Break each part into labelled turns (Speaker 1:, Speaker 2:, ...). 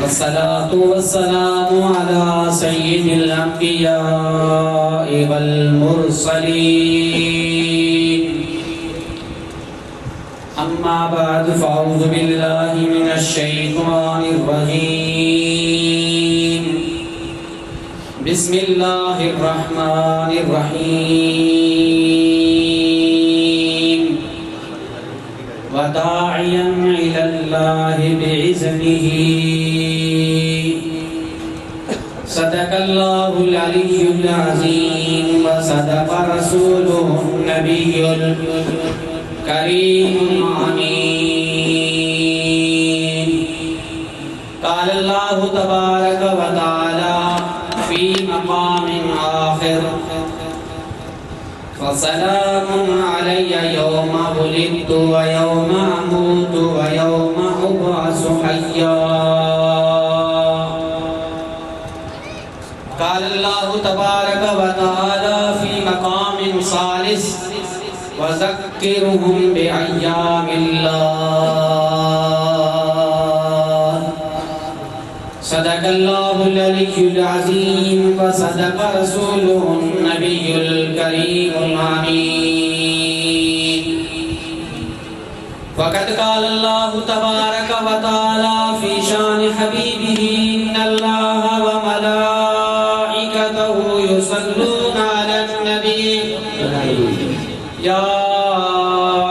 Speaker 1: والصلاة والسلام على سيد الأنبياء والمرسلين أما بعد فأعوذ بالله من الشيطان الرجيم بسم الله الرحمن الرحيم وداعيا إلى الله بإذنه صدق الله العلي العظيم وصدق رسوله النبي الكريم الأمين قال الله تبارك وتعالى في مقام آخر فسلام علي يوم ولدت ويوم أموت ويوم أبعث حيا قال الله تبارك وتعالى في مقام ثالث وذكرهم بأيام الله صدق الله العلي العظيم وصدق رسوله النبي الكريم الأمين وقد قال الله تبارك وتعالى في شان حبيبه إن الله وملائكته يصلون على النبي يا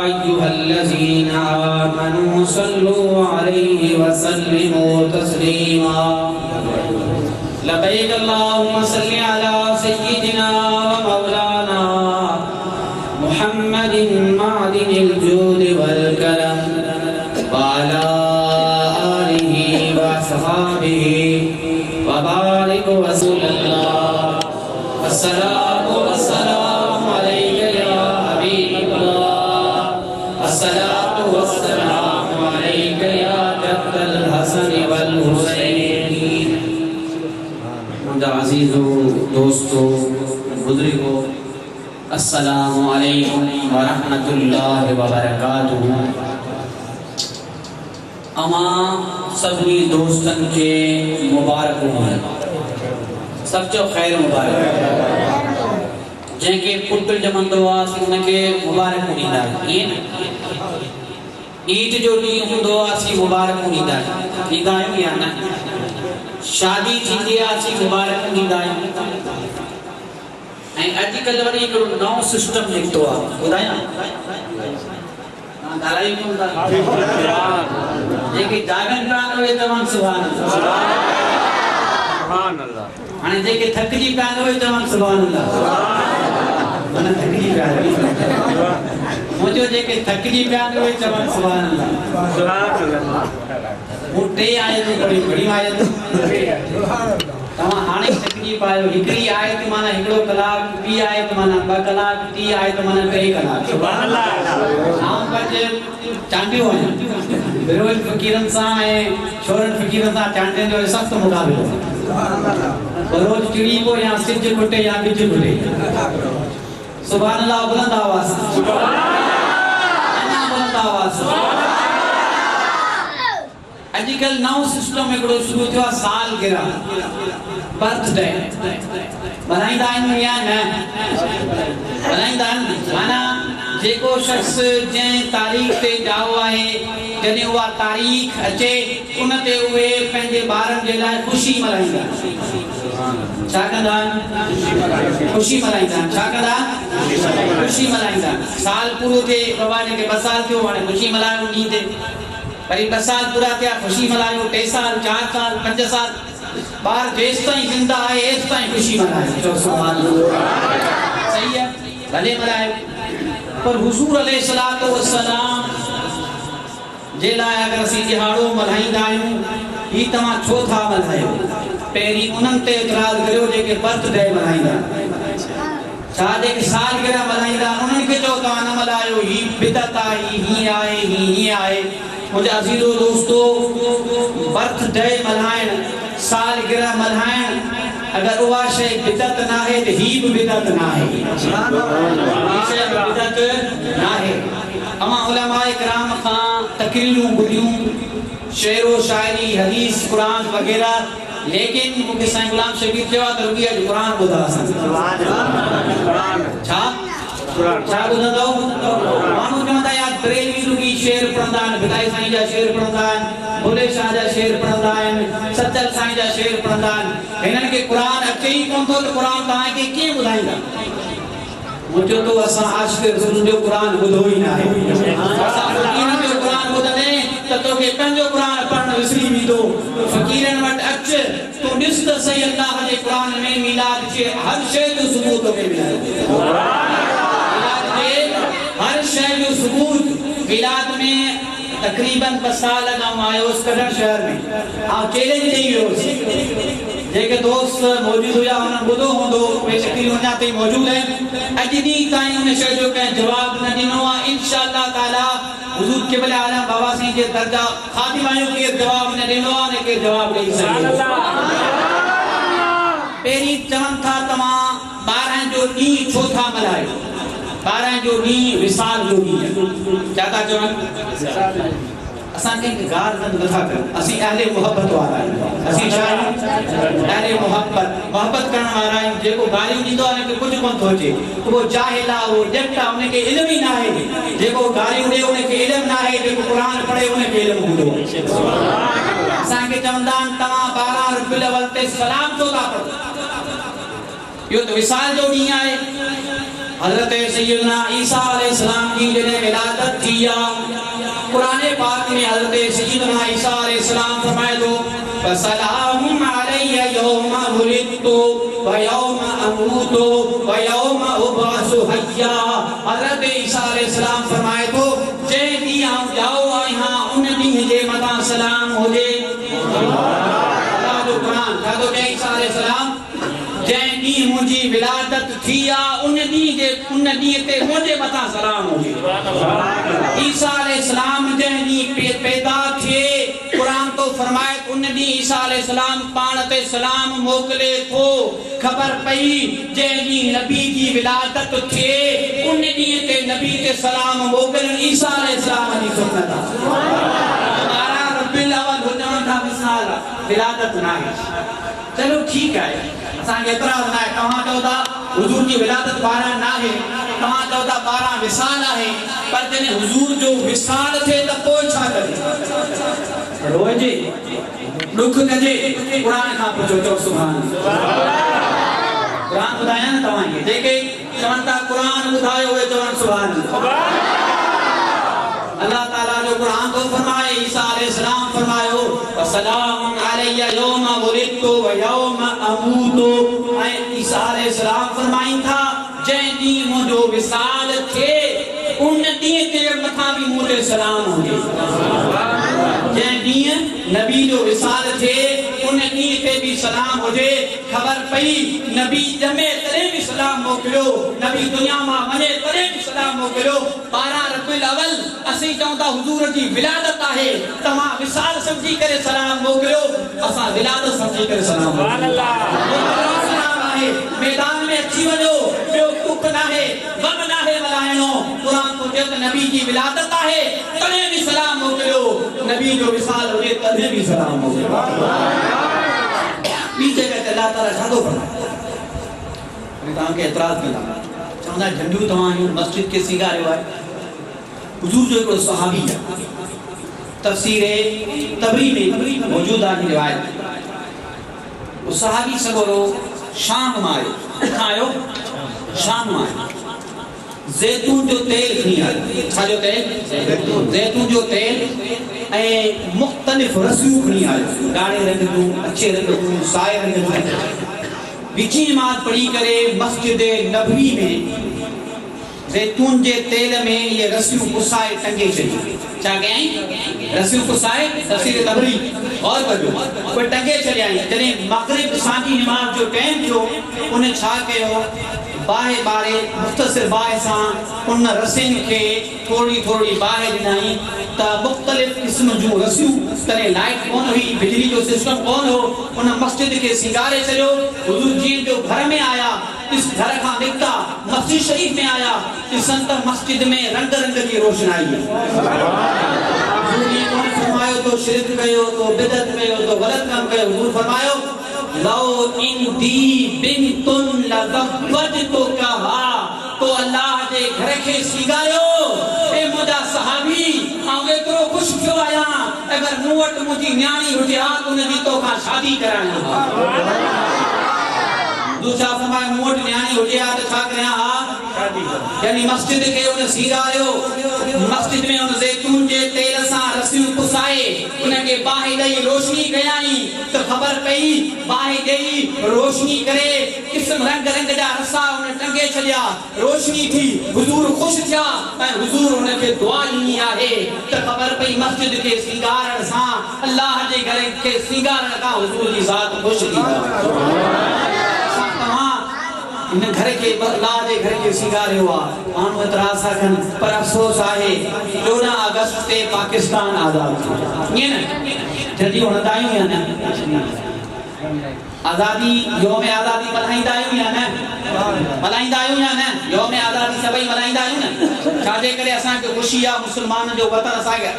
Speaker 1: أيها الذين آمنوا صلوا عليه وسلموا تسليما لبيك اللهم صل على سيدنا ومولانا محمد معدن الجود والكرم وعلى آله وأصحابه وبارك وسلم الله الصلاة والسلام عليك يا حبيب الله الصلاة والسلام عليك يا جد الحسن والحسين अज़ीज़ो दोस्तों बुजुर्गों अस्सलामु अलैकुम व रहमतुल्लाहि व बरकातुहू अमा सभी दोस्तन के मुबारक हो सब जो खैर मुबारक जैके पुट जमंदो आसी उनके मुबारक ॾींदा ये ईद जो ॾींहुं हूंदो आसी मुबारक ॾींदा आहियूं या न शादी थींदी आसी मुबारक ॾींदा आहियूं ऐं अॼुकल्ह वरी हिकिड़ो नओं सिस्टम निकितो आहे ॿुधायां ॻाल्हाई कोन था जेके जागनि पिया उहे चवनि सुभाणे हाणे जेके थकिजी पिया उहे चवनि सुभाणे माना थकिजी पिया मुंहिंजो जेके थकिजी पिया उहे चवनि सुभाणे वो टे आयतूं पढ़ी घणियूं आयतूं तव्हां हाणे थकिजी पायो हिकिड़ी आयत माना हिकिड़ो कलाक ॿी आयत माना ॿ कलाक टी आयत माना टे कलाक सुभाणे अल्लाह आऊं पंहिंजे चांडियो आहियां बिरोज फ़क़ीरनि सां ऐं छोरनि फ़क़ीरनि सां चांडियुनि जो सख़्तु मुक़ाबिलो रोज चिड़ी को या सिज कुटे या बिज कुटे सुभाणे अल्लाह बुलंद आवाज़ बुलंद आवाज़ अॼुकल्ह नओं सिस्टम हिकिड़ो शुरू थियो आहे सालगिरह बर्थडे मल्हाईंदा आहियूं या न मल्हाईंदा आहिनि माना जेको शख़्स जंहिं तारीख़ ते ॼाओ आहे जॾहिं उहा तारीख़ अचे उन ते उहे पंहिंजे ॿारनि जे लाइ ख़ुशी मल्हाईंदा छा कंदा आहिनि ख़ुशी मल्हाईंदा छा कंदा ख़ुशी मल्हाईंदा साल पूरो थिए बाबा जेके 2 साल थियो हाणे ख़ुशी मल्हायो ॾींहं ते वरी 2 साल पूरा थिया ख़ुशी मल्हायो 3 साल 4 साल 5 साल ॿार जेसि ताईं ज़िंदा आहे एसि ताईं ख़ुशी मल्हायो चओ सुभाणे सही आहे भले मल्हायो पर हुज़ूर अलैहिस्सलातु वस्सलाम जे लाइ अगरि असीं दिहाड़ो मल्हाईंदा आहियूं ही तव्हां छो था मल्हायो पहिरीं उन्हनि ते इतराज़ करियो जेके बर्थडे मल्हाईंदा छा जेके सालगिरह मल्हाईंदा उन्हनि खे चओ तव्हां न मल्हायो ही बिदअत आहे हीअं आहे हीअं आहे मुझे अज़ीज़ो दोस्तो बर्थडे मल्हाइण सालगिरह मल्हाइण अगर उहा शइ बिदअत ना है तो ही भी बिदअत ना है बिदअत ना है अमा उलमाए किराम खां तकरीरूं ॿुधियूं, शेरो शायरी, हदीस, कुरान वग़ैरह, लेकिन मूंखे साईं गुलाम शबीर चयो त रुॻी अॼु कुरान ॿुधा असां। छा छा ॿुधंदो? माण्हू चवंदा यार बरेलवी रुॻी शेर पढ़ंदा आहिनि, भिलाई साईं जा शेर पढ़ंदा आहिनि, भोले शाह जा शेर पढ़ंदा आहिनि, सचल साईं जा शेर पढ़ंदा आहिनि, हिननि खे क़ुरान अचे ई कोन थो त क़ुरान तव्हांखे कीअं ॿुधाईंदा? मूं चयो तो असां आशिक़ रसूल जो क़ुरान ॿुधो ई न आहे। असां फ़क़ीरनि जो क़ुरान ॿुधंदे त तोखे पंहिंजो क़ुरान पढ़णु विसरी वेंदो। फ़क़ीरनि वटि अचु, तूं ॾिस त सही अल्लाह जे क़ुरान में मीलाद जे हर शइ जो सबूत तोखे मिलंदो। हर शइ जो सबूत मीलाद में तक़रीबन 2 साल अॻु आयोसि कटड़ शहर में, ऐं चैलेंज ॾेई वियोसि। जेके दोस्त मौजूद हुआ उन्हनि ॿुधो हूंदो, उहे तकरीबन अञा ताईं मौजूद आहिनि। अॼु ॾींहुं ताईं उन शइ जो कंहिं जवाब न ॾिनो आहे। इंशाअल्लाह ताला हुज़ूर क़िबल आलम बाबा साईं जे दरजा ख़ातिमा जो केरु जवाब न ॾिनो आहे, न केरु जवाब ॾेई सघे। पहिरीं चवनि था तव्हां 12 जो ॾींहुं छो था मल्हायो? 12 जो ॾींहुं विसाल जो ॾींहुं आहे। छा था चवनि? असां कंहिंखे गार नथा कयूं, असीं अहले मोहब्बत वारा आहियूं। असीं छा आहियूं? अहले मोहब्बत करण वारा आहियूं। जेको गालियूं ॾींदो आहे हुनखे कुझु कोन थो अचे, उहो जाहिल आहे, उहो ॼट आहे, हुनखे इल्मु ई न आहे। जेको गालियूं ॾे हुनखे इल्मु न आहे, जेको क़ुरान पढ़े हुनखे इल्मु हूंदो। असांखे चवंदा आहिनि तव्हां 12 रबीउल अव्वल ते सलाम छो था पढ़ो? इहो त विसाल जो ॾींहुं आहे। हज़रत सैयदना ईसा अलैहिस्सलाम जी जॾहिं विलादत थी आहे, कुरान पाक में हज़रत सैयदना ईसा अलैहिस्सलाम फरमाए थो फसलामुन अलैया यौमा वुलिदतु व यौमा अमूतु व यौमा उबअसु हय्या। हज़रत ईसा अलैहिस्सलाम फरमाए थो जंहिं ॾींहुं आऊं ॼाओ आहियां उन ॾींहुं जे मथां सलाम हुजे। अल्लाह जो क़ुरान छा थो चए? ईसा अलैहिस्सलाम जंहिं ॾींहुं मुंहिंजी विलादत थी आहे उन ॾींहुं ते मुंहिंजे मथां सलाम हुजे। ईसा अलैहिस्सलाम जंहिं ॾींहुं पैदा थिए, क़ुरान तो फरमाए उन ॾींहुं ईसा अलैहिस्सलाम पाण ते सलाम मोकिले थो। ख़बर पई जंहिं ॾींहुं नबी जी विलादत थिए उन ॾींहुं ते नबी ते सलाम मोकिलण ईसा अलैहिस्सलाम जी सुन्नत आहे। 12 रबीउल अव्वल हुजण खां विसाल विलादत न आहे। चलो ठीक है, असांखे एतिराज़ न आहे। तव्हां चओ था हुजूर जी विलादत 12 न आहे, तव्हां चओ था 12 विसाल आहे, पर जॾहिं हुजूर जो विसाल थिए त पोइ छा कजे? रोइजे, ॾुख कजे, क़ुरान खां पुछो, चओ सुभान अल्लाह। क़ुरान ॿुधायां न तव्हांखे, जेके चवनि था क़ुरान ॿुधायो उहे चवनि सुभान अल्लाह। अल्लाह ताला जो क़ुरान तो फरमाए, ईसा अलैहिस्सलाम फरमायो वसलामुन अलैया यौमा वुलिदतु व यौमा अमूतु। ऐं ईसा अलैहिस्सलाम फरमाइन था जंहिं ॾींहुं मुंहिंजो विसाल थिए उन ॾींहुं ते मथां बि मूं ते सलाम हुजे। जंहिं ॾींहुं नबी जो विसाल थिए उन ॾींहुं ते बि सलाम हुजे। ख़बर पई नबी ॼमे तॾहिं बि सलाम मोकिलियो, नबी दुनिया मां वञे तॾहिं बि सलाम मोकिलियो। 12 रबीउल अव्वल असीं चऊं था हुजूर जी विलादत आहे, तव्हां विसाल समझी करे सलाम मोकिलियो, असां विलादत समझी करे सलाम मोकिलियो। मैदान में अची वञो, ॿियो दुख न आहे, गम न आहे मल्हाइणो। क़ुरान तो चए त नबी जी विलादत आहे तॾहिं बि सलाम मोकिलियो, नबी जो विसाल हुजे तॾहिं बि सलाम मोकिलियो। ॿी जॻह ते अल्लाह ताला छा थो फरमाए? तव्हांखे एतिराज़ कंदा, चवंदा झंडियूं तव्हां मस्जिद खे सिंगारियो आहे। हुजूर जो हिकिड़ो सहाबी आहे, तफसीर तबरी में मौजूद आहे रिवायत। वो सहाबी सगोरो शाम में आयो, आयो शाम में आयो, जैतून जो तेल खणी आयो। छा जो तेल? जैतून जो तेल ऐं मुख़्तलिफ़ रसियूं खणी आयो, ॻाढ़े रंग जूं, अछे रंग जूं, साए रंग जूं। विची नमाज़ पढ़ी करे मस्जिद नबवी में जैतून जे तेल में ये रसियूं पुसाए टंगे छॾियूं। छा कयईं? रसियूं पुसाए, तफसीर तबरी और कजो, कोई टंगे छॾियईं। जॾहिं मग़रिब सांझी नमाज़ जो टाइम थियो, उन छा कयो? बाहे बारे मुख़्तसिर बाहि सां उन रसियुनि खे थोड़ी थोड़ी बाहि ॾिनई त मुख़्तलिफ़ क़िस्म जूं रसियूं। तॾहिं लाइट कोन हुई, बिजली जो सिस्टम कोन हो, उन मस्जिद खे सिंगारे छॾियो। हुजूर जीअं जो घर में आया, इस घर खां निकिता, मस्जिद शरीफ में आया, ॾिसनि त मस्जिद में रंग रंग जी रोशनाई है। हुजूर कौन फरमायो तो शिरक कयो तो बिदअत कयो तो गलत काम कयो। हुजूर फरमायो लो इंदी बिंतुन लज़व्वजतु कहा तो अल्लाह जे घर के सिंगारियो ए मुदा सहाबी आवे तो खुश थियो आया अगर मूं वट मुजी न्याणी हुजे आ तो उनजी तोखा शादी कराणी दूसरा फरमाए मूं वट न्याणी हुजे आ तो छा करियां आ शादी यानी मस्जिद के उन सिंगारियो मस्जिद में उन जैतून जे तेल सा रसियूं पुसाए उनके बाहि दई रोशनी कयाई तो खबर पई बाहि दई रोशनी करे किस्म रंग रंग जा रसा उन टंगे छलिया रोशनी थी हुजूर खुश थिया ऐं हुजूर उनके दुआ ॾिनी आहे तो खबर पई मस्जिद के सिंगारण सा अल्लाह जे घर के सिंगारण का हुजूर जी ज़ात खुश थी। इन घर के अल्लाह जे घर के सिंगारे हुआ मानू एतराज सा कन पर अफसोस आहे 14 अगस्त ते पाकिस्तान आजाद थी ये न जदी हुनदा आहियूं या न आजादी यौम आजादी मल्हाईंदा आहियूं या न मल्हाईंदा आहियूं या न यौम आजादी सभई मल्हाईंदा आहियूं न छाजे करे असां के खुशी आ मुसलमान जो वतन असां के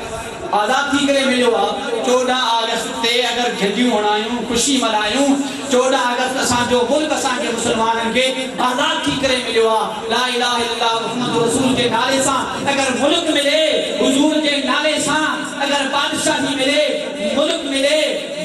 Speaker 1: आजाद थी करे मिलियो आ 14 अगस्त ते अगर झंडियूं हणायूं खुशी मल्हायूं 14 अगस्त असां जो मुल्क असां के मुसलमानन के आजाद थी करे मिलियो आ ला इलाहा इल्लल्लाह मुहम्मद रसूल के नाले सा अगर मुल्क मिले हुजूर के नाले सा अगर बादशाही मिले मुल्क मिले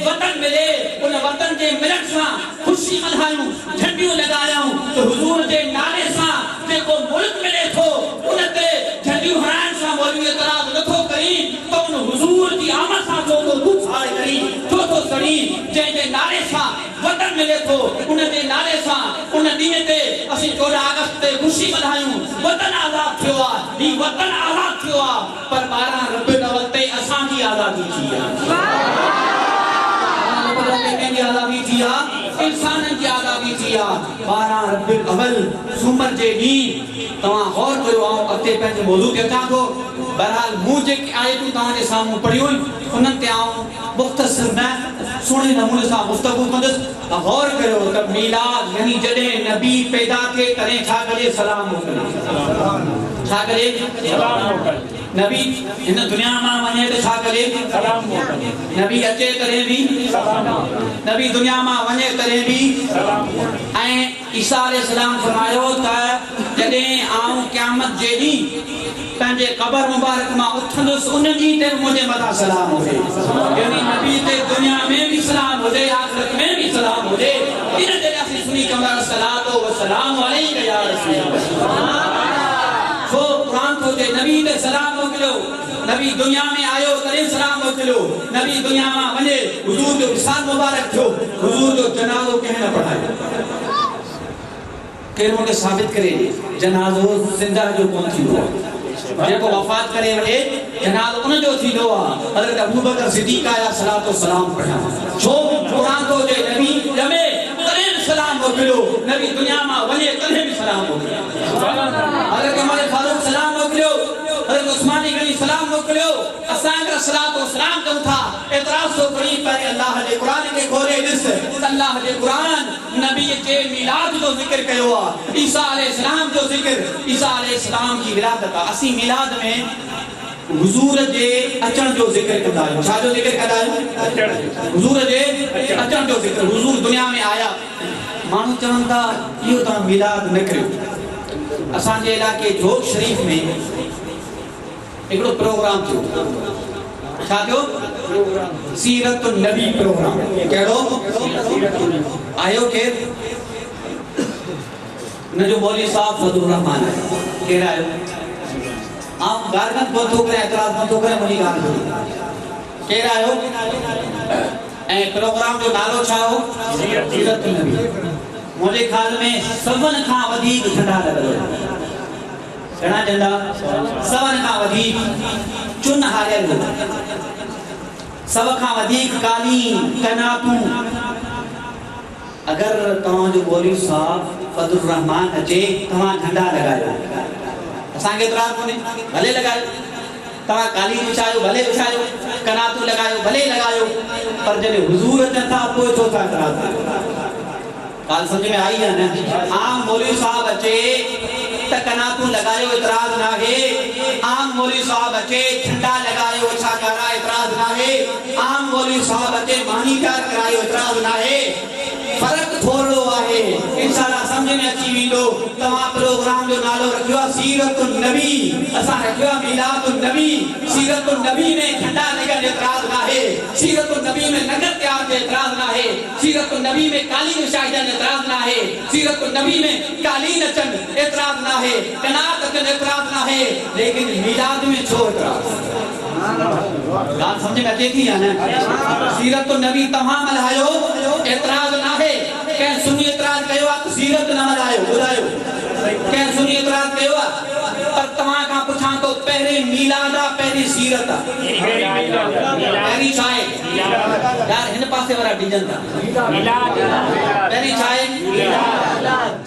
Speaker 1: वतन मिले उन वतन के मिलण सा खुशी मल्हायूं झंडियूं लगायूं तो हुजूर के नाले सा जेको मुल्क मिले थो उनते झंडियूं हणाइण सा मौलवी एतराज नथो करी तो उन हुजूर की आमद सा जो तो तू छाड़ करी तो करी जे नाले सा वतन मिले थो उन जे नाले सा उन दिन ते असि 14 अगस्त ते खुशी मल्हायूं वतन आजाद थियो आ ही वतन आजाद थियो आ पर 12 रबीउल अव्वल ते असां जी आजादी थी आ आजादी थी आ इंसान की आजादी थी आ 12 रबीउल अव्वल सूमर जे दी तवा गौर कयो आ अते पंहिंजे मौजू के था तो बहरहाल मुझे आए तू तवा जे सामने पढ़ियो उनन ते आऊं मुख्तसर में सुने नमूने सा गुफ्तगू कंदस गौर कयो त मिलाद यानी जडे नबी पैदा थे करे छा करे सलाम मोकले छा करे सलाम मोकले नबी इन दुनिया में वने तो छा करे सलाम मोकले नबी अचे करे भी सलाम नबी दुनिया में वने करे भी सलाम ऐ ईसा अलैहि सलाम फरमायो त जडे आऊं क़यामत जे दी पंहिंजे कबर मुबारक मां उथंदुसि उन ॾींहुं ते मुंहिंजे मथां सलाम हुजे यानी नबी ते दुनिया में भी सलाम हुजे आखिरत में भी सलाम हुजे इन ते असीं सुनी कमर सलातो व सलाम अलैका या रसूल सो कुरान तो जे नबी ते सलाम मोकिलियो नबी दुनिया में आयो तॾहिं सलाम मोकिलियो नबी दुनिया में वञे हुजूर जो विसाल मुबारक थियो हुजूर जो जनाज़ो कंहिं न पढ़ायो केरु मूंखे साबित करे जनाज़ो ज़िंदा जो कोन थींदो जेको वफात करे वठे जनाज़ो उन जो थींदो आहे हज़रत अबू बकर सिद्दीक़ आया सलातो सलाम पढ़ा छो कुरान तो जे नबी जमे तॾहिं सलाम मोकिलियो नबी दुनिया में वञे तॾहिं भी सलाम मोकिलियो हज़रत उमर फारूक सलाम मोकिलियो हज़रत उस्मान गनी सलाम मोकिलियो असां अगर सलातो सलाम कयूं था एतराज़ तो करी पर अल्लाह जे कुरान के खोले ॾिस अल्लाह जे कुरान नबी के मिलाद जो जिक्र कयो आ ईसा अलैहि सलाम जो जिक्र ईसा अलैहि सलाम की विलादत असी मिलाद में हुजूर जे अचण जो जिक्र कंदा आहियूं छा जो जिक्र कंदा आहियूं हुजूर जे अचण जो जिक्र हुजूर दुनिया में आया मानू चवन था इहो त मिलाद न करियो असां जे इलाके जोग शरीफ में एकड़ो प्रोग्राम थियो छा थियो सीरत नबी प्रोग्राम केड़ो आयो के न जो मौलवी साहब फजलुर रहमान केड़ा आयो आप गारगन बंद करे एतराज बंद करे मुनी गाल केड़ा आयो ए प्रोग्राम जो नालो छा हो सीरत नबी मुझे ख्याल में सबन का वधीक झंडा लगल घणा झंडा सबन का वधीक चुन हारियल सब का वधीक काली कनातू अगर तवा जो मौलवी साहब फजलुर रहमान अचे तवा झंडा लगायो असां के एतराज कोने भले लगायो तवा काली बिछायो भले बिछायो कनातू लगायो भले लगायो पर जने हुजूर अचन था कोई तो था एतराज काल समझ में आई है ना हां मौलवी साहब अचे त कनातू लगायो इतराज ना है आम मौलवी साहब अचे ठंडा लगायो अच्छा करा इतराज ना है आम मौलवी साहब अचे मानी प्यार करायो इतराज ना है फर्क थोड़ो आहे इंशाल्लाह समझ में अची वेंदो तवा प्रोग्राम जो नालो रखियो सीरतुन नबी असा रखियो मिलादुन नबी सीरतुन नबी में ठंडा लगन इतराज ना है सीरतुन नबी में नगद त्याग के इतराज ना है सीरतुन नबी में कालीन शाहिदन इतराज ना है सीरतुन नबी में कालीन चन इतराज ना है कनात चन इतराज ना है लेकिन मिलाद में छो इतराज बात समझ में अचे थी या न सीरतुन नबी तमाम मल्हायो इतराज ना है के सुन्नी इतराज कयो आ सीरत न मल्हायो बुधायो के सुन्नी इतराज कयो आ पर तमा का पुछा तो पहले मिलादा पहली सीरत पहली छाए यार इन पासे वाला डिजन था मिलाद पहली छाए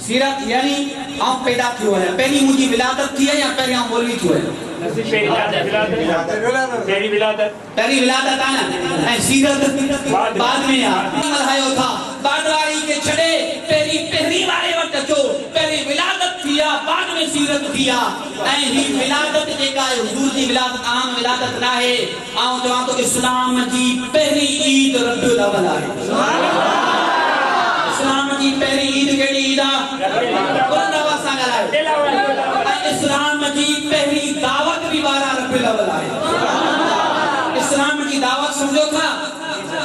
Speaker 1: सीरत यानी आ पैदा थियो है पहली मुजी विलादत थी है या पहले आ मौलवी थियो है पहली विलादत आना ऐ सीरत बाद में आ मल्हायो था बाद वाली के छड़े पहली वाले वक्त चो पहली विलादत थिया बाद में सीरत थिया ऐ ही विलादत जेका हुजूर जी विलादत आम विलादत ना है आऊं चवा तो इस्लाम जी पहली ईद रब्बुल अव्वल है इस्लाम जी पहली ईद केड़ी ईद आ कोन आवाज सांगलाए इस्लाम जी पहली दावत भी 12 रब्बुल अव्वल है इस्लाम की दावत समझो था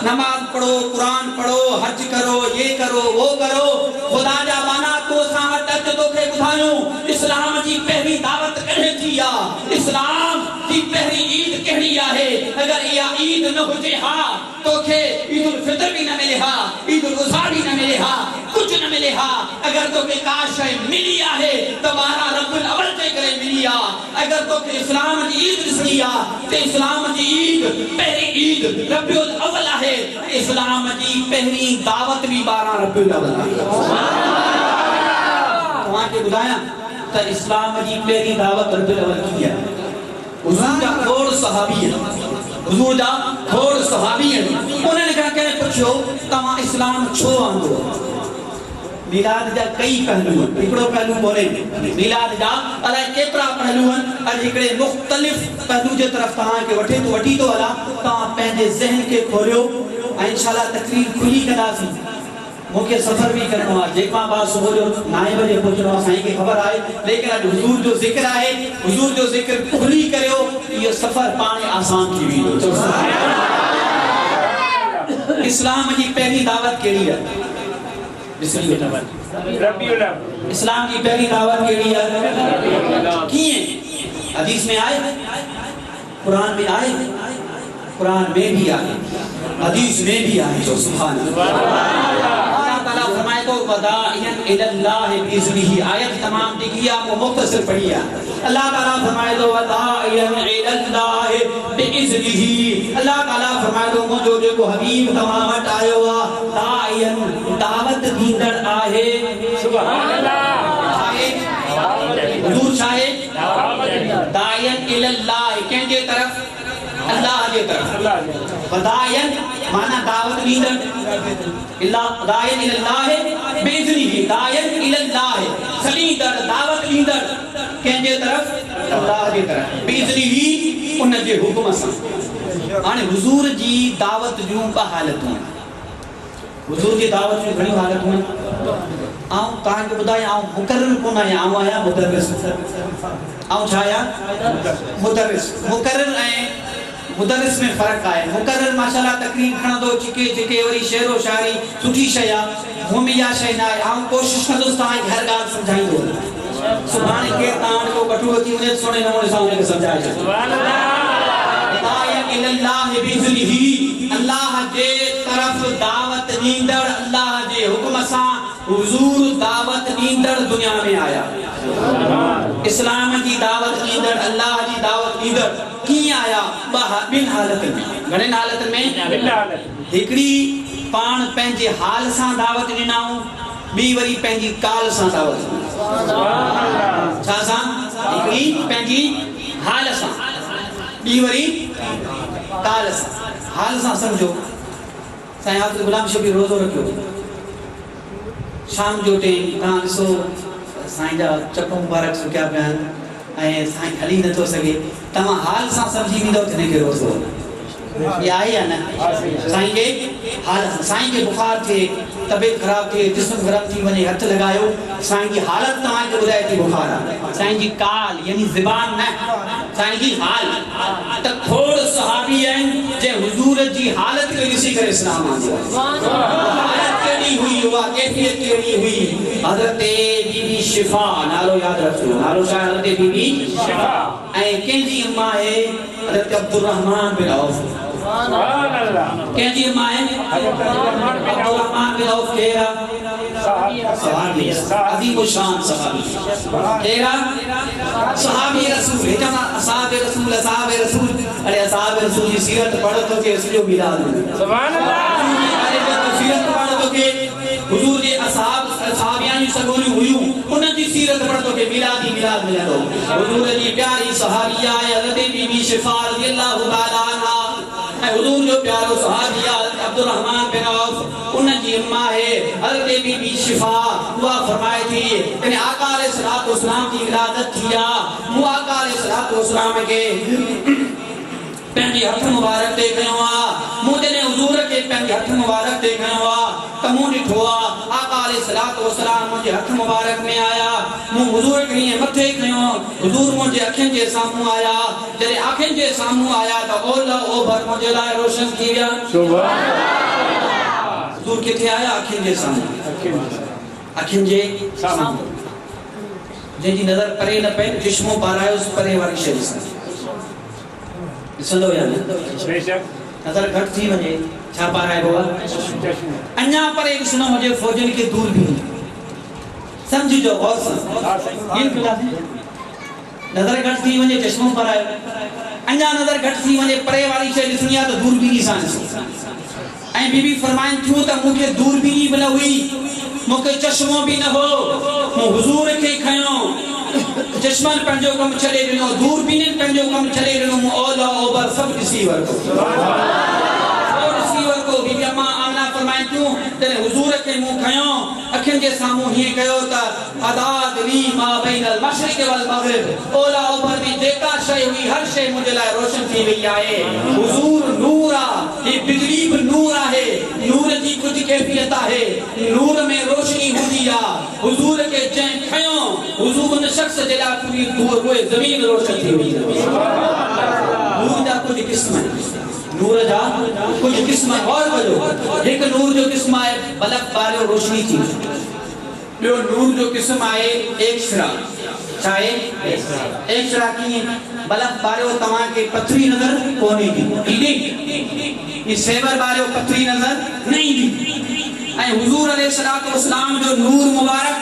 Speaker 1: नमाज पढ़ो कुरान पढ़ो हज करो ये करो वो करो खुदा जा माना तो साहब टच तो के बुधायो इस्लाम जी पहली दावत कहे थिया इस्लाम जी पहली ईद केड़ी आहे अगर या ईद न होजे हा तो के ईद उल फितर भी न मिले हा ईद उल अज़हा भी न मिले हा कुछ न मिले हा अगर तो के काश मिली आहे तो 12 रब्बुल अव्वल जे करे मिली आ अगर तो के इस्लाम जी ईद दिसणी आ ते इस्लाम जी ईद पहली ईद रब्बुल अव्वल आहे इस्लाम जी पहली दावत भी 12 रब्बुल अव्वल आहे सुभान अल्लाह वहां के बुधाया तो इस्लाम जी पहली दावत रब्बुल अव्वल की है हुजूर जा खोड़ सहाबी है हुजूर जा खोड़ सहाबी है उन्होंने कहा के पूछो तवा इस्लाम छो आंदो मिलाद जा कई पहलू एकड़ो पहलू बोले मिलाद जा अलाए केतरा पहलू अज एकड़े मुख्तलिफ पहलू जे तरफ तहां के वठे तो वठी तो हला तहां पंहिंजे ज़हन के खोलियो इंशाल्लाह तकरीर खुली कदासी मुके सफर भी करनो आ जेका बात सुबह जो 9 बजे पहुंचनो साईं के खबर आए लेकिन आज हुजूर जो जिक्र है हुजूर जो जिक्र खुली करियो ये सफर पाने आसान थी वी इस्लाम जी पहली दावत केड़ी है रब्बीउल अव्वल इस्लाम की पहली दावत केड़ी है किए हदीस में आए कुरान में आए कुरान में भी आए हदीस में भी आए जो सुभान अल्लाह ताला फरमाए तो वदाइयन इलल्लाह बिइज़्निही आयत तमाम देखिए आपको मुख्तसर पढ़िए अल्लाह ताला फरमाए तो वदाइयन इलल्लाह बिइज़्निही अल्लाह ताला फरमाए तो मुझो जो हबीब तमाम वट आयो आ दाइयन दावत दींदड़ आहे सुभान अल्लाह हुजूर शाहे दाइयन इलल्लाह केंजे तरफ अल्लाह के तरफ वदाइयन माना दावत दींदड़ इल्ला दायन इल्लाह बेइज़्निही दायन इल्लाह सलीदड़ दावत दींदड़ केंजे तरफ अल्लाह के तरफ बेइज़्निही उन जे हुक्म से हाने हुजूर जी दावत जूं बा हालतूं हुजूर जी दावत जूं घणी हालतूं आऊं तां के बुधाय आऊं मुकर्रर कोन आया आऊं आया मुदर्रिस आऊं छाया मुदर्रिस मुकर्रर ऐं मुदर्रिस में फर्क है मुकर्रर माशाल्लाह तकरीर खणा दो चिके चिके वरी शेरो शायरी सुठी शया भूमि या शय ना आऊं कोशिश कंदो ता हर गाल समझाइंदो सुभान के तान को कठो थी उन्हें सुने नमूने सां उन्हें समझाए सुभान अल्लाह दायन इल्लाह बिइज़्निही अल्लाह जे तरफ दावत दींदड़ अल्लाह जे हुक्म सा हुजूर दावत दींदड़ दुनिया में आया इस्लाम की दावत दींदड़ अल्लाह की दावत दींदड़ की आया बिन हालत में घणे हालत में हिकड़ी पान पंहिंजे हाल सां दावत ॾिनाऊं ॿी वरी पंहिंजी काल सां दावत छा सां हिकड़ी पंहिंजी हाल सां ॿी वरी काल सां हाल सां समझो साईं हाफ़िज़ गुलाम शबीर रोज़ो रखियो शाम जो टाइम तव्हां ॾिसो साईं जा चप मुबारक सुकिया पिया आहिनि ऐं साईं हली नथो सघे तव्हां हाल सां सम्झी वेंदव त हिनखे रोज़ो ये आहे या न साईं खे हाल साईं खे बुखार थिए तबियत ख़राब थिए जिस्म गरम थी वञे हथ लॻायो साईं जी हालत तव्हांखे ॿुधाए थी बुखार आहे साईं जी काल यानी ज़बान न साईं जी हाल त खोड़ सहाबी आहिनि जे हुजूर जी हालत खे ॾिसी करे इस्लाम आंदो हालत कहिड़ी हुई उहा कैफियत कहिड़ी हुई हज़रत बीबी शिफा नालो यादि रखो नालो छा हज़रत बीबी शिफा ऐं कंहिंजी अम्मा आहे हज़रत अब्दुर्रहमान बिन औफ कहती माए अब्दुर्रहमान बिन औफ केरा सहाबी अजीम शान सहाबी केरा सहाबी रसूल है जमा असहाब रसूल अरे असहाब रसूल की सीरत पढ़ तो के असलियो मिलाद सुभान अल्लाह सीरत पढ़ तो के हुजूर जे असहाब सहाबियां जी सगोली हुयूं उन जी सीरत पढ़ तो के मिलाद मिलंदो हुजूर जी प्यारी सहाबिया हज़रत बीबी शिफा रज़ियल्लाहु ताला अन्हा हुजूर जो प्यारो सहाबिया अब्दुर्रहमान बिन औफ उन जी अम्मा है हज़रत बीबी शिफा हुआ फरमाए थी यानी आका अलैहिस्सलातु वस्सलाम की विलादत किया मु आका अलैहिस्सलातु वस्सलाम के पंहिंजे हथ मुबारक ते कयो आ मु जने हुजूर के पंहिंजे हथ मुबारक ते कयो आ त मु ॾिठो आ आका अलैहिस्सलातु वस्सलाम मुंहिंजे हथ मुबारक में आया मु हुजूर खे मथे कयो हुजूर मुंहिंजे अखियुनि जे साम्हूं आया जॾहिं अखियुनि जे साम्हूं आया त ओल ओभर मुंहिंजे लाइ रोशन थी विया सुभान अल्लाह हुजूर किथे आया अखियुनि जे साम्हूं अखियुनि जे साम्हूं जंहिंजी नज़र परे न पए चश्मो पारायोसि परे वारी शइ सां ॾिसंदो या न बेशक नज़र घटि थी वञे छा पाराइबो आहे अञा परे ॾिसणो हुजे फौजन खे दूर भी समझिजो गौर सां नज़र घटि थी वञे चश्मो पारायो अञा नज़र घटि थी वञे परे वारी शइ ॾिसणी आहे त दूरबीनी सां ॾिसो ऐं बीबी फरमाइनि थियूं त मूंखे दूरबीनी बि न हुई मूंखे चश्मो भी न हो मूं हुजूर खे खयो चश्मन पंहिंजो कम छॾे ॾिनो दूरबीन पंहिंजो कम छॾे ॾिनो मूं ओला ओभर सभु ॾिसी वरितो ॾिसी वरितो बीबी अम्मा आमना फरमाइनि थियूं जॾहिं हुजूर खे मूं खयो अखियुनि जे साम्हूं हीअं कयो त अदाद ली मा बैनल मशरिक़ वल मग़रिब ओला ओभर में जेका शइ हुई हर शइ मुंहिंजे लाइ रोशन थी वई आहे हुजूर नूर आहे ही बिजली बि नूर आहे नूर जी कुझु कैफियत आहे नूर में रोशनी हूंदी आहे हुजूर खे जंहिं खयो हुजूर उन शख्स जे लाइ पूरी उहे ज़मीन रोशन थी वई नूर जा कुझु क़िस्म नूर जा कुझु क़िस्म और कजो हिकु नूर जो क़िस्म आहे बल्ब बारियो रोशनी थी ॿियो नूर जो क़िस्म आहे एक्सरा छा आहे एक्सरा कीअं बल्ब बारियो तव्हांखे पथरी नज़र कोन ईंदी ई सेवर बारियो पथरी नज़र न ईंदी ऐं हुजूर अलैहिस्सलातु वस्सलाम जो नूर मुबारक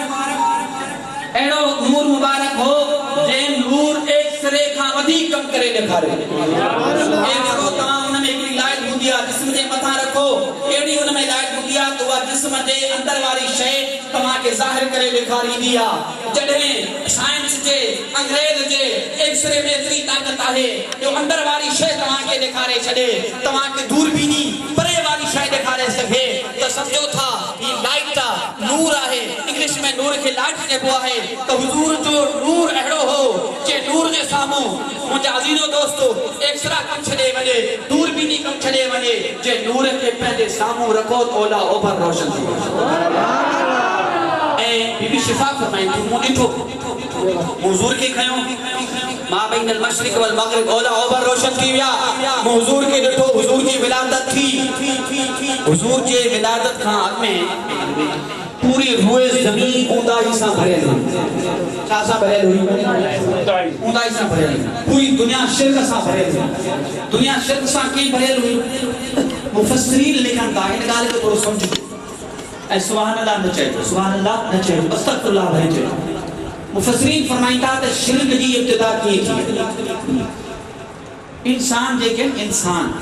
Speaker 1: अहिड़ो नूर मुबारक हो जंहिं नूर एक्सरे खां वधीक कम करे ॾेखारे एक्सरो तव्हां हुन में हिकिड़ी लाइट हूंदी आहे जिस्म जे मथां रखो अहिड़ी हुन में लाइट हूंदी आहे त उहा जिस्म जे अंदर वारी शइ तव्हांखे ज़ाहिर करे ॾेखारींदी आहे जॾहिं साइंस जे अंग्रेज जे एक्सरे में एतिरी ताक़त आहे जो अंदर वारी शइ तव्हांखे ॾेखारे छॾे तव्हांखे दूरबीनी परे वारी शइ ॾेखारे सघे त सम्झो था ही लाइट नूर आहे इंग्लिश में नूर खे लाइट चइबो आहे त हुजूर जो नूर अहिड़ो हो जे नूर जे साम्हूं मुंहिंजा अज़ीज़ो दोस्तो एक्सरा कम छॾे वञे दूरबीनी कम छॾे वञे जे नूर खे पंहिंजे साम्हूं रखो त ओला ओभर रोशन थी ऐं बीबी शिफा फरमाइनि थी मूं ॾिठो हुजूर खे खयो मा बैनल मशरिक़ वल मग़रिब ओला ओभर रोशन थी विया मूं हुजूर खे ॾिठो हुजूर जी विलादत थी हुजूर जे विलादत खां अॻु में पूरी रूए ज़मीन ऊंदाही सां भरियल हुई छा सां भरियल हुई ऊंदाही सां भरियल पूरी दुनिया शिरक सां भरियल हुई दुनिया शिरक सां कीअं भरियल हुई मुफ़स्सिरीन लिखनि था हिन ॻाल्हि खे थोरो सम्झो ऐं सुभान अल्लाह न चइजो सुभान अल्लाह न चइजो अस्तग़फिरुल्लाह भरे चइजो मुफ़स्सिरीन फरमाइनि था त शिरक जी इब्तिदा कीअं थी इंसान जेके इंसान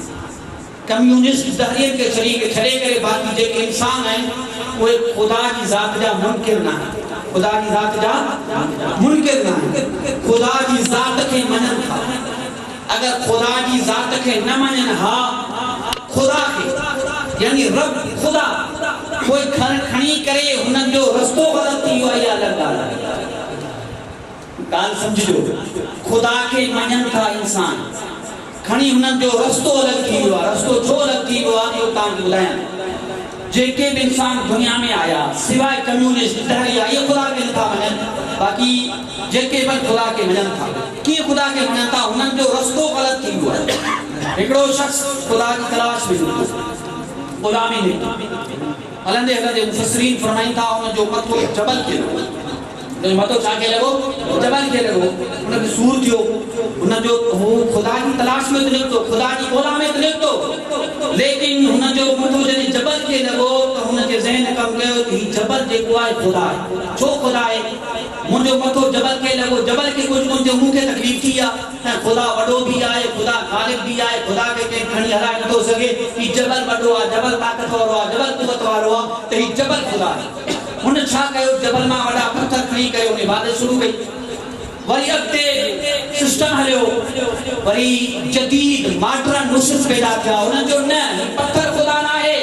Speaker 1: कम्युनिस्ट दहरियत के शरीक छड़े करे बाकी जेके इंसान हैं वो खुदा की जात जा मुनकिर ना खुदा की जात जा मुनकिर ना खुदा की जात के मनन था अगर खुदा की जात के न मनन हा खुदा के यानी रब खुदा कोई खणी करे उन जो रस्तो गलत थी वियो या अलॻि ॻाल्हि गाल समझो खुदा के मञनि था इंसान खणी हुननि जो रस्तो अलॻि थी वियो आहे रस्तो छो अलॻि थी वियो आहे इहो तव्हांखे ॿुधायां जेके बि इंसान दुनिया में आया सिवाय कम्युनिस्ट दहरिया इहे ख़ुदा खे नथा मञनि बाक़ी जेके बि ख़ुदा खे मञनि था कीअं ख़ुदा खे मञनि था हुननि जो रस्तो ग़लति थी वियो आहे हिकिड़ो शख़्स ख़ुदा जी तलाश में ग़ुलामी में हलंदे हलंदे मुफ़स्सिरीन फरमाइनि था हुनजो मथो जबल खे मथो छा खे लॻो जबल खे लॻो हुनखे सूर थियो हुनजो हू ख़ुदा जी तलाश में निकितो ख़ुदा जी ॻोल्हा में निकितो लेकिन हुनजो मथो जॾहिं जबल खे लॻो त हुनजे ज़हन कमु कयो त हीउ जबल जेको आहे ख़ुदा आहे छो ख़ुदा आहे मुंहिंजो मथो जबल खे लॻो जबल खे कुझु कोन थियो मूंखे तकलीफ़ थी आहे ऐं ख़ुदा वॾो बि आहे ख़ुदा ग़ालिब बि आहे ख़ुदा खे कंहिं खणी हलाए नथो सघे हीउ जबल वॾो आहे जबल ताक़त वारो आहे जबल कुवत वारो आहे त हीउ जबल ख़ुदा आहे हुन छा कयो जबल मां वॾा पत्थर खणी कयो उन इबादत शुरू कई वरी अॻिते सिस्टम हलियो वरी जदीद मॉडर्न मुस्लिम पैदा थिया हुननि जो न पत्थर ख़ुदा न आहे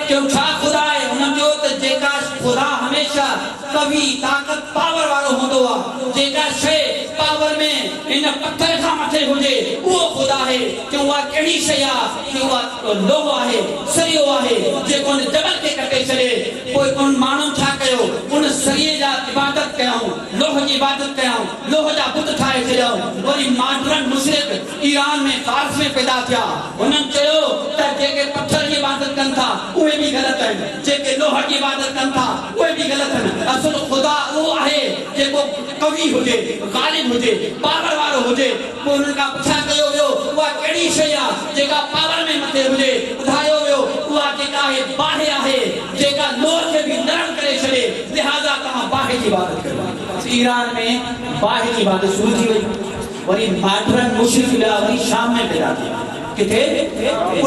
Speaker 1: क्यों छा ख़ुदा आहे हुननि जो त जेका ख़ुदा हमेशा कवि ताक़त पावर वारो हूंदो आहे जेका शइ पावर में इन पत्थर खां मथे हुजे उहो ख़ुदा आहे कि उहा कहिड़ी शइ आहे कि उहा लोहो आहे सरियो आहे जेको उन जबल खे कटे छॾे पोइ उन माण्हुनि छा कयो उन सरिये जा इबादत कयूं लोह जी इबादत कयूं लोह जा बुत ठाहे छॾियऊं वरी मॉडर्न मुशरिक ईरान में फारस में पैदा थिया हुननि चयो त जेके पत्थर जी इबादत कनि था उहे बि ग़लति आहिनि जेके लोह जी इबादत कनि था उहे बि ग़लति आहिनि असुल ख़ुदा उहो आहे जेको कवि हुजे ग़ालिब हुजे पावर वारो हुजे पोइ हुननि खां पुछा कयो वियो उहा कहिड़ी शइ आहे जेका पावर में मथे हुजे ॿुधायो वियो उहा जेका आहे बाहि आहे जेका लोह खे बि नरम करे छॾे लिहाज़ा तव्हां बाहि जी इबादत कयो ईरान में बाहि जी इबादत शुरू थी वई वरी मॉडर्न मुशरिक वरी शाम में पैदा थिया किथे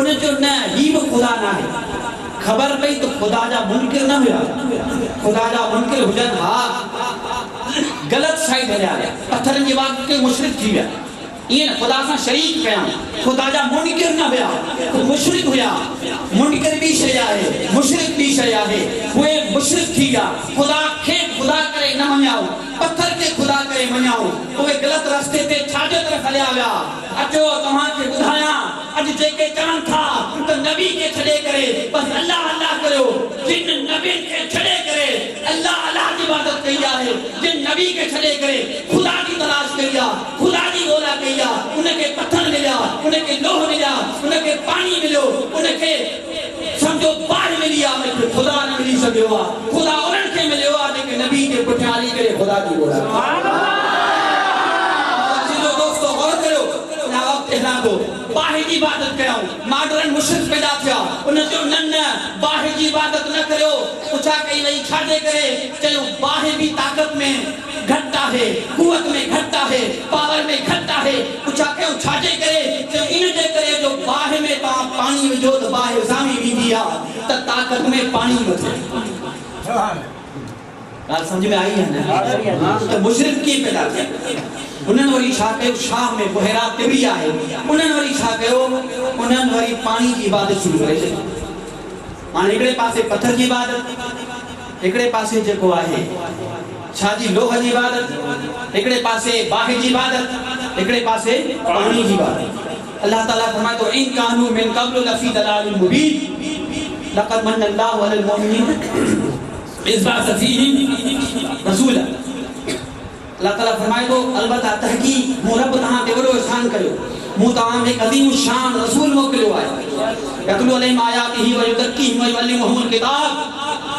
Speaker 1: उनजो न ही बि ख़ुदा न आहे खबर पई तो खुदा जा मुनकिर न हुआ खुदा जा मुनकिर हुजन हा गलत साइड हलिया पत्थर जी बात के मुशरिक थी विया ये न खुदा सां शरीक कया खुदा जा मुनकिर न हुआ तो मुशरिक हुआ मुनकिर भी शय आहे मुशरिक भी शय आहे हुए मुशरिक थी विया खुदा खे खुदा करे न मञाओ पत्थर के खुदा करे मञाओ उहे गलत रास्ते ते छाजे तरफ हलिया विया अचो तव्हां खे ॿुधायां अॼु जेके चवनि था त नबी के छॾे करे बस अल्लाह अल्लाह कयो जिन नबी के छॾे करे अल्लाह अल्लाह जी इबादत कई आहे जिन नबी के छॾे करे खुदा की तलाश कई आहे खुदा जी ॻोल्हा कई आहे उनखे पत्थर मिलिया उनखे लोह मिलिया उनखे पानी मिलियो उनखे समझो बाढ़ मिली आहे उनखे खुदा न मिली सघियो आहे खुदा उन्हनि खे मिलियो आहे जेके नबी के पुठियां हली करे खुदा जी ॻोल्हा दोस्तों गौर करियो तो बाहि जी इबादत कयो मॉडर्न मुशरिक पैदा थिया उनजो न बाहि जी इबादत न करियो पुछा कई वई छाजे करे चयो बाहि भी ताकत में घट आहे कुवत में घट आहे पावर में घट आहे पुछा कयो छाजे करे चयो इन जे करे जो बाहि में ता पानी विझो त बाहि सामी वेंदी आहे त ताकत में पानी वधे गाल समझ में आई है ना तो मुशरिक की पैदा थिया उन्हनि वरी छा कयो शाह में बुहरा तिबरी आहे उन्हनि वरी छा कयो उन्हनि वरी पानी जी इबादत शुरू करे छॾी हाणे हिकिड़े पासे पत्थर जी इबादत हिकिड़े पासे जेको आहे छा जी लोह जी इबादत हिकिड़े पासे बाहि जी इबादत हिकिड़े पासे पानी जी इबादत अल्लाह ताला फरमाए तो इन कानू मिन क़ब्ल लफी दलालिल मुबीन लक़द मन्ना अल्लाहु अलल मुमिनीन इज़ बअस फीहिम रसूला अल्लाह ताला फरमाए तो अलबत्ता तहकीक मो रब तहां ते वडो एहसान कयो मु तहां में अजीम शान रसूल मोकिलियो आहे यतलु अलैहिम आयातिही व युज़क्कीहिम व युअल्लिमुहुल किताब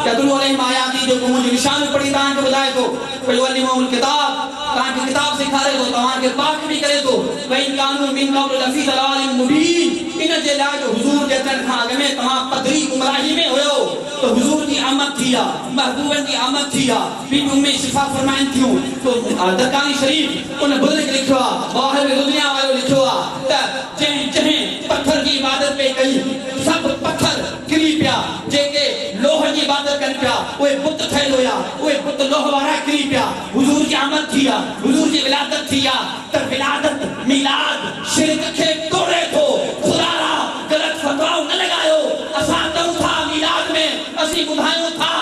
Speaker 1: यतलु अलैहिम आयातिही जो मुझे निशान पढ़ी तहां के बुधाए तो व युअल्लिमुहुल किताब तहां के किताब सिखारे तो तहां के पाक भी करे तो व इन कानू मिन क़ब्ल लफी दलालिल मुबीन इन जे लाइ जो हुजूर जे अचण खां अॻु में तहां पधरी गुमराही में हुयो तो हुजूर की आमद थी महबूबन की आमद थी बीबी उम्मे शिफा फरमाइन थियूं तो दरगानी शरीफ उन बुजुर्ग लिखो बाहर में दुनिया वालो लिखो त जहे पत्थर की इबादत पे कई सब पत्थर किरी पिया जेके लोह की इबादत कर पिया ओए बुत ठहल होया ओए बुत लोह वाला किरी पिया हुजूर की आमद थी हुजूर की विलादत थी त विलादत मिलाद शिरक के तोड़े तो खुदा रा गलत फतवा न लगायो असा तो था मिलाद में असी बुधायो था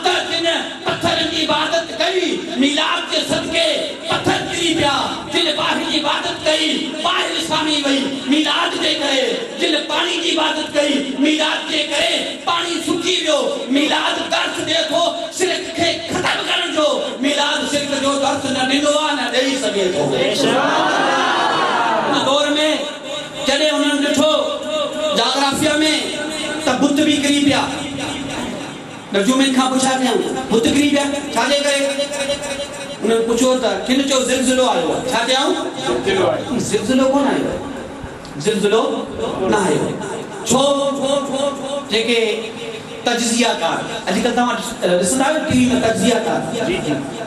Speaker 1: त जिन पत्थर की इबादत कई मिलाद के सदके पत्थर की करी पिया जिन बाहि जी इबादत कई बाहि इस्लामी वई मिलाद जे करे जिन पानी जी इबादत कई मिलाद जे करे पानी सुकी वियो मिलाद दर्स दे थो शिरक खे खत्म करण जो मिलाद शिरक जो दर्स न ॾिनो आ न ॾेई सघे थो बेशक दौर में जॾहिं उन्हनि ॾिठो जाग्राफिया में त बुत बि किरी पिया नजूमिन खां पुछा कयूं बुत किरी पिया छाजे करे उन्होंने पूछो था किन जो ज़िलज़िलो आयो छा चयाऊं ज़िलज़िलो कोन आयो ज़िलज़िलो न आयो छो जेके तज्ज़ियाकार अॼुकल्ह तव्हां ॾिसंदा आहियो टीवी में तज्ज़ियाकार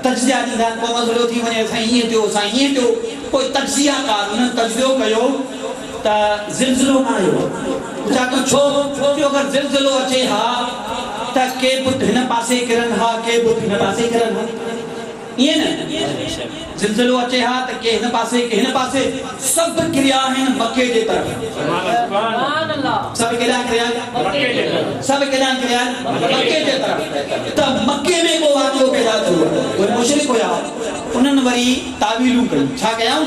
Speaker 1: तज्ज़िया ॾींदा आहिनि पोइ मसइलो थी वञे साईं ईअं थियो साईं ईअं थियो पोइ तज्ज़ियाकार उन्हनि तज्ज़ियो कयो त ज़िलज़िलो न आयो छा कयो छो अगरि ज़िलज़िलो अचे हा त के बुत हिन पासे किरनि हा के बुत हिन पासे किरनि हा ये न ज़िलज़िलो अचे हा त के हिन पासे के हिन पासे सब क्रिया आहिनि मके जे तरफ़ सुभान अल्लाह सब क्रिया सब क्रिया मके जे तरफ़ त मके में को वाक़ियो पैदा थियो कोई मुशरिक हुया उन्हनि वरी तावीलूं कई छा कया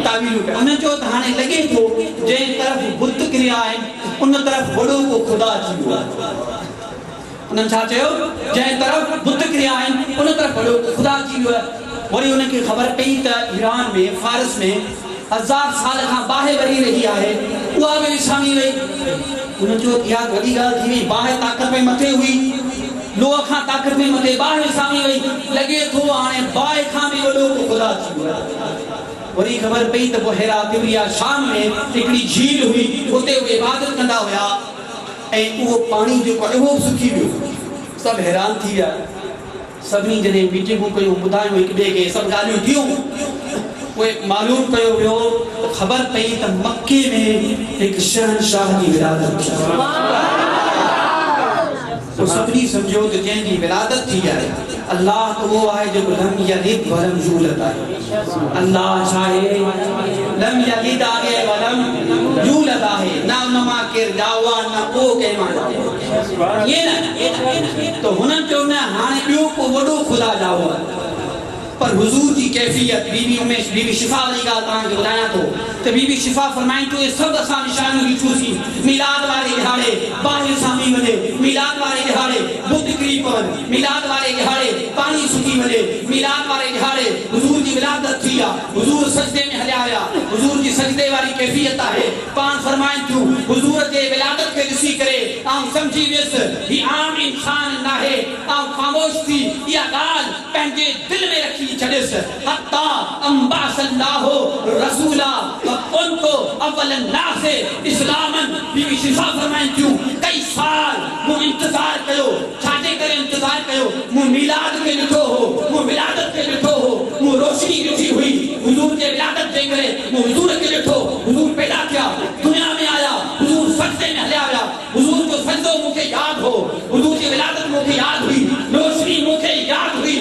Speaker 1: तावीलूं कई उन्हनि चयो त हाणे लॻे थो जंहिं तरफ़ बुत क्रिया आहिनि उन तरफ़ वॾो को ख़ुदा अची वियो उन्हनि छा चयो जंहिं तरफ़ बुत क्रिया आहिनि उन तरफ़ वॾो ख़ुदा अची वियो आहे वरी उनखे ख़बर पई त ईरान में फारस में 1000 साल खां बाहि वरी रही आहे उहा बि विछामी वई उन्हनि चयो इहा वॾी ॻाल्हि थी वई बाहि ताक़त में मथे हुई लोह खां ताक़त में मथे बाहि विछामी वई लॻे थो हाणे बाहि खां बि वॾो ख़ुदा अची वियो वरी ख़बर पई त बुहेरा तिबरिया शाम में हिकिड़ी झील हुई उते उहे इबादत कंदा हुया ऐं उहो पाणी जेको आहे उहो सुकी वियो सभु हैरान थी विया सभिनी जॾहिं मीटिंगूं कयूं ॿुधायूं हिक ॿिए खे सभु ॻाल्हियूं थियूं उहे मालूम कयो वियो ख़बर पई त मके में हिकु शहनशाह जी विलादत थी तो सभिनी सम्झो त जंहिंजी विलादत थी आहे अल्लाह त उहो आहे जेको लम यलिद वलम यूलद आहे अल्लाह छाहे लम यलिद आहे वलम यूलद आहे ना उन मां केर ॼावा न को कंहिं मां ये न तो हुननि चयो न हाणे ॿियो को वॾो ख़ुदा ॼावो आहे पर हुजूर जी कैफियत बीबी उमेश बीबी शिफा वाली ॻाल्हि तव्हांखे ॿुधायां थो त बीबी शिफा फरमाइनि थो सभु असां निशानियूं ॾिठूंसीं मिलाद वारे ॾिहाड़े बाहि सामी वञे मिलाद वारे ॾिहाड़े बुत किरी पवनि मिलाद वारे ॾिहाड़े पाणी सुकी वञे मिलाद वारे ॾिहाड़े हुजूर जी विलादत थी आहे हुजूर सजदे में हलिया विया हुजूर जी सजदे वारी कैफियत आहे पाण फरमाइनि थियूं हुजूर जे विलादत खे ॾिसी करे आउं सम्झी वियुसि ही आम इंसान नाहे आउं ख़ामोश थी इहा ॻाल्हि पंहिंजे दिलि में रखी छॾियुसि हत्ता अंबा सल्लाहु रसूला वकुंतु अव्वलन नास इस्लामन बीबी शिफा फरमाइनि थियूं कई साल मूं इंतज़ार कयो छाजे करे इंतज़ार कयो मूं मिलाद खे ॾिठो हो मूं विलादत खे ॾिठो हो मूं रोशनी ॾिठी हुई हुजूर जे विलादत जे करे मूं हुजूर खे ॾिठो हुजूर पैदा थिया दुनिया में आया हुजूर सजदे में हलिया विया हुजूर जो सजदो मूंखे यादि हो हुजूर जी विलादत मूंखे यादि हुई रोशनी मूंखे यादि हुई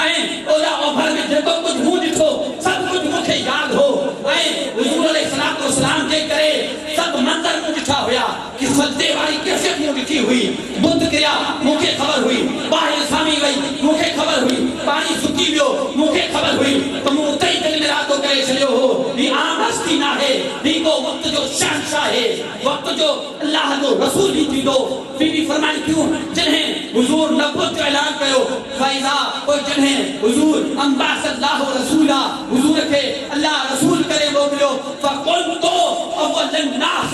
Speaker 1: ऐं ओला ओभर में जेको कुझु मूं ॾिठो सभु कुझु मूंखे यादि हो ऐं हुजूर अलैहिस्सलातु वस्सलाम जे करे सभु मंज़र मूं ॾिठा हुया कि सजदे वारी कैफियत मूं ॾिठी हुई बुत क्रिया मूंखे ख़बर हुई बाहि सामी वई मूंखे ख़बर हुई पाणी सुकी वियो मूंखे ख़बर हुई त मूं उते ई दिलि में इरादो करे छॾियो हो ही आम हस्ती न आहे ही को वक़्त जो शहंशाह आहे वक़्त जो अल्लाह जो रसूल ही थींदो बीबी फरमाइनि थियूं जॾहिं हुजूर नबुवत जो ऐलान कयो फ़ैज़ा पोइ जॾहिं हुजूर अंबा सल्लाहु रसूला हुजूर खे अल्लाह रसूल करे मोकिलियो फ़कुंतु अव्वलन नास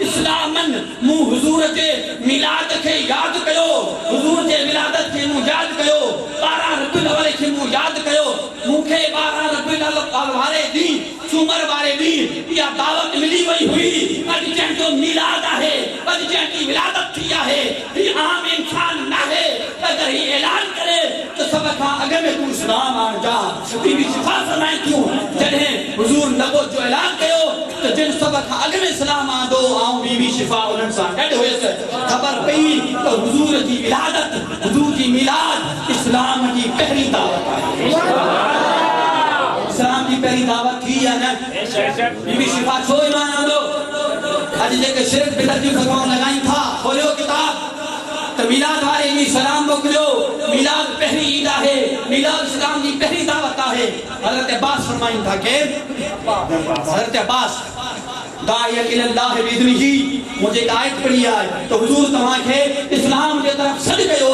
Speaker 1: इस्लामन मूं हुजूर जे मिलाद खे यादि कयो हुजूर जे विलादत खे मूं यादि कयो 12 रबीउल अव्वल खे मूं यादि कयो मूंखे 12 रबीउल अव्वल वारे ॾींहुं सूमर वारे ॾींहुं इहा दावत मिली वई हुई अॼु जंहिंजो मिलाद आहे अॼु जंहिंजी विलादत थी आहे ही आम इंसान नाहे अगरि ही ऐलान करे त सभ खां अॻु में तूं इस्लाम आणिजा बीबी शिफा फरमाइनि थियूं जॾहिं हुजूर नबुवत जो ऐलान कयो त जिन सभ खां अॻु में इस्लाम आंदो आऊं बीबी शिफा उन्हनि सां गॾु हुयसि ख़बर पई त हुजूर जी विलादत हुजूर जी मिलाद इस्लाम जी पहिरीं दावत आहे इस्लाम जी पहिरीं दावत थी आहे न बीबी शिफा छो ईमान आंदो अॼु जेके शिरक बिदअत जूं फतवाऊं लॻाइनि था खोलियो किताब त मिलाद वारे ॾींहुं सलाम मोकिलियो मिलाद पहिरीं ईद आहे मिलाद इस्लाम जी पहिरीं दावत आहे है हजरत अब्बास फरमाइन था के हजरत अब्बास दाई इल्लाह बिइज़्निही मुझे आयत पढ़ी है तो हुजूर तमा के इस्लाम के तरफ सद कयो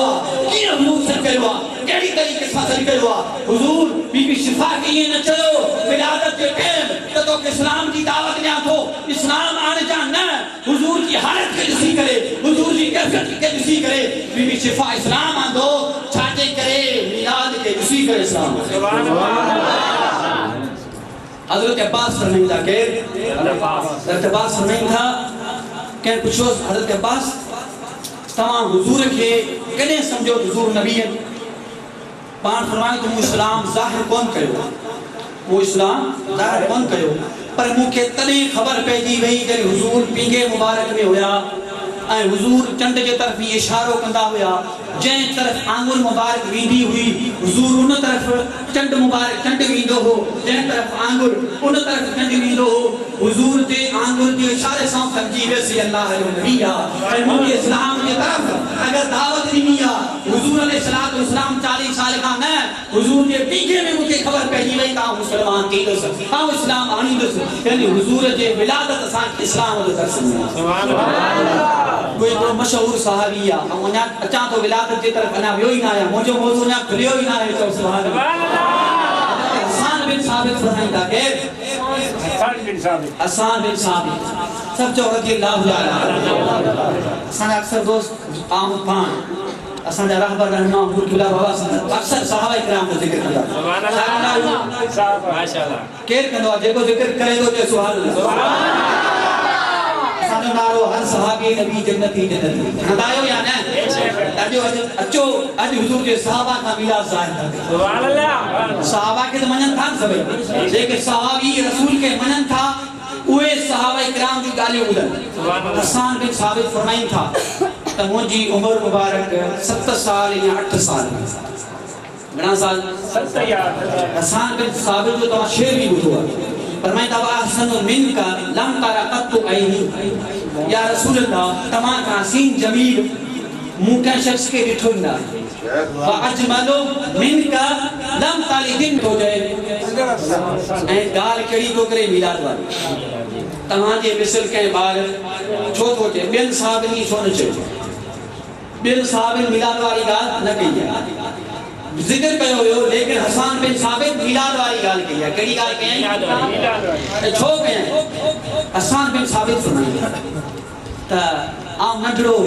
Speaker 1: की हुजूर सद कयो केड़ी तरीके से सद कयो हुजूर बीबी शिफा के ये न चलो विलादत के टाइम तो इस्लाम की दावत न्या थो इस्लाम आने जा न हुजूर की हालत के दुसी करे हुजूर की कैफियत के दुसी करे बीबी शिफा इस्लाम आंदो छाटे करे मिलाद के दुसी करे इस्लाम सुभान अल्लाह हजरत अब्बास फरमाइन था के हजरत अब्बास फरमाइन था के पूछो हजरत अब्बास तमाम हुजूर के कने समझो हुजूर नबी है पान फरमाए तुम इस्लाम जाहिर कौन कयो वो इस्लाम जाहिर कौन कयो पर मुखे तने खबर पेजी वही जरे हुजूर पींगे मुबारक में होया ऐ हुजूर चंड के तरफ ही इशारो कंदा होया जे तरफ आंगुर मुबारक वींदी हुई हुजूर उन तरफ चंड मुबारक चंड वींदो हो जे तरफ आंगुर उन तरफ चंड वींदो हो हुजूर जे आंगुर के इशारे से समझी वैसे अल्लाह नबीया ऐ मुझे इस्लाम के तरफ अगर दावत दी है हुजूर अलैहि सलातो इस्लाम 40 साल का न हुजूर के पीछे में मुझे खबर पड़ी वही का मुसलमान की दस का इस्लाम आनी दस यानी हुजूर जे विलादत सा इस्लाम दे दर्शन सुभान अल्लाह कोई तो मशहूर सहाबी है हम वना अचा तो विलादत की तरफ ना वियो ही ना आया मुझे मौजू ना खुलियो ही ना है तो सुभान अल्लाह हसन बिन साबित फरमाइंदा के हसन बिन साबित सब जो रज़ियल्लाहु अन्हु सन अक्सर दोस्त आम पान असन रहबर रहना हुकुला बाबा अक्सर सहाबा इकराम को जिक्र करता सुभान अल्लाह माशाअल्लाह केर कंदो जेको जिक्र करे तो सुभान अल्लाह सुभान अल्लाह सानो नारो हर सहाबी नबी जन्नती जन्नती हदायो या न अजो अचो अज हुजूर के सहाबा का मिलाद जाहिर था सुभान अल्लाह सहाबा के तो मनन था सभी लेकिन सहाबी रसूल के मनन था उए सहाबा इकराम की गाली उधर सुभान अल्लाह हसन बिन साबित फरमाइन था त मुजी उम्र मुबारक 7 साल या 8 साल घणा साल 7 या हसन बिन साबित जो तो शेर भी बुझो फरमाइंदा अहसन मिनका लम तरा कत्तु ऐनी या रसूल अल्लाह तमा का हसीन जमील मुका शख्स के डिठो ना व अजमलो मिनका लम ताली दिन हो जाए ए गाल केड़ी को करे मिलाद वाली तमा जे मिसल के बार छो तो जे बेन साहब नी छो न छो बेन साहब मिलाद वाली गाल न कही जिक्र कयो हो लेकिन हसन बिन साबित मिलाद वाली गाल की है केड़ी गाल कहे मिलाद वाली छो कहे हसन बिन साबित फरमाया त आ नडरो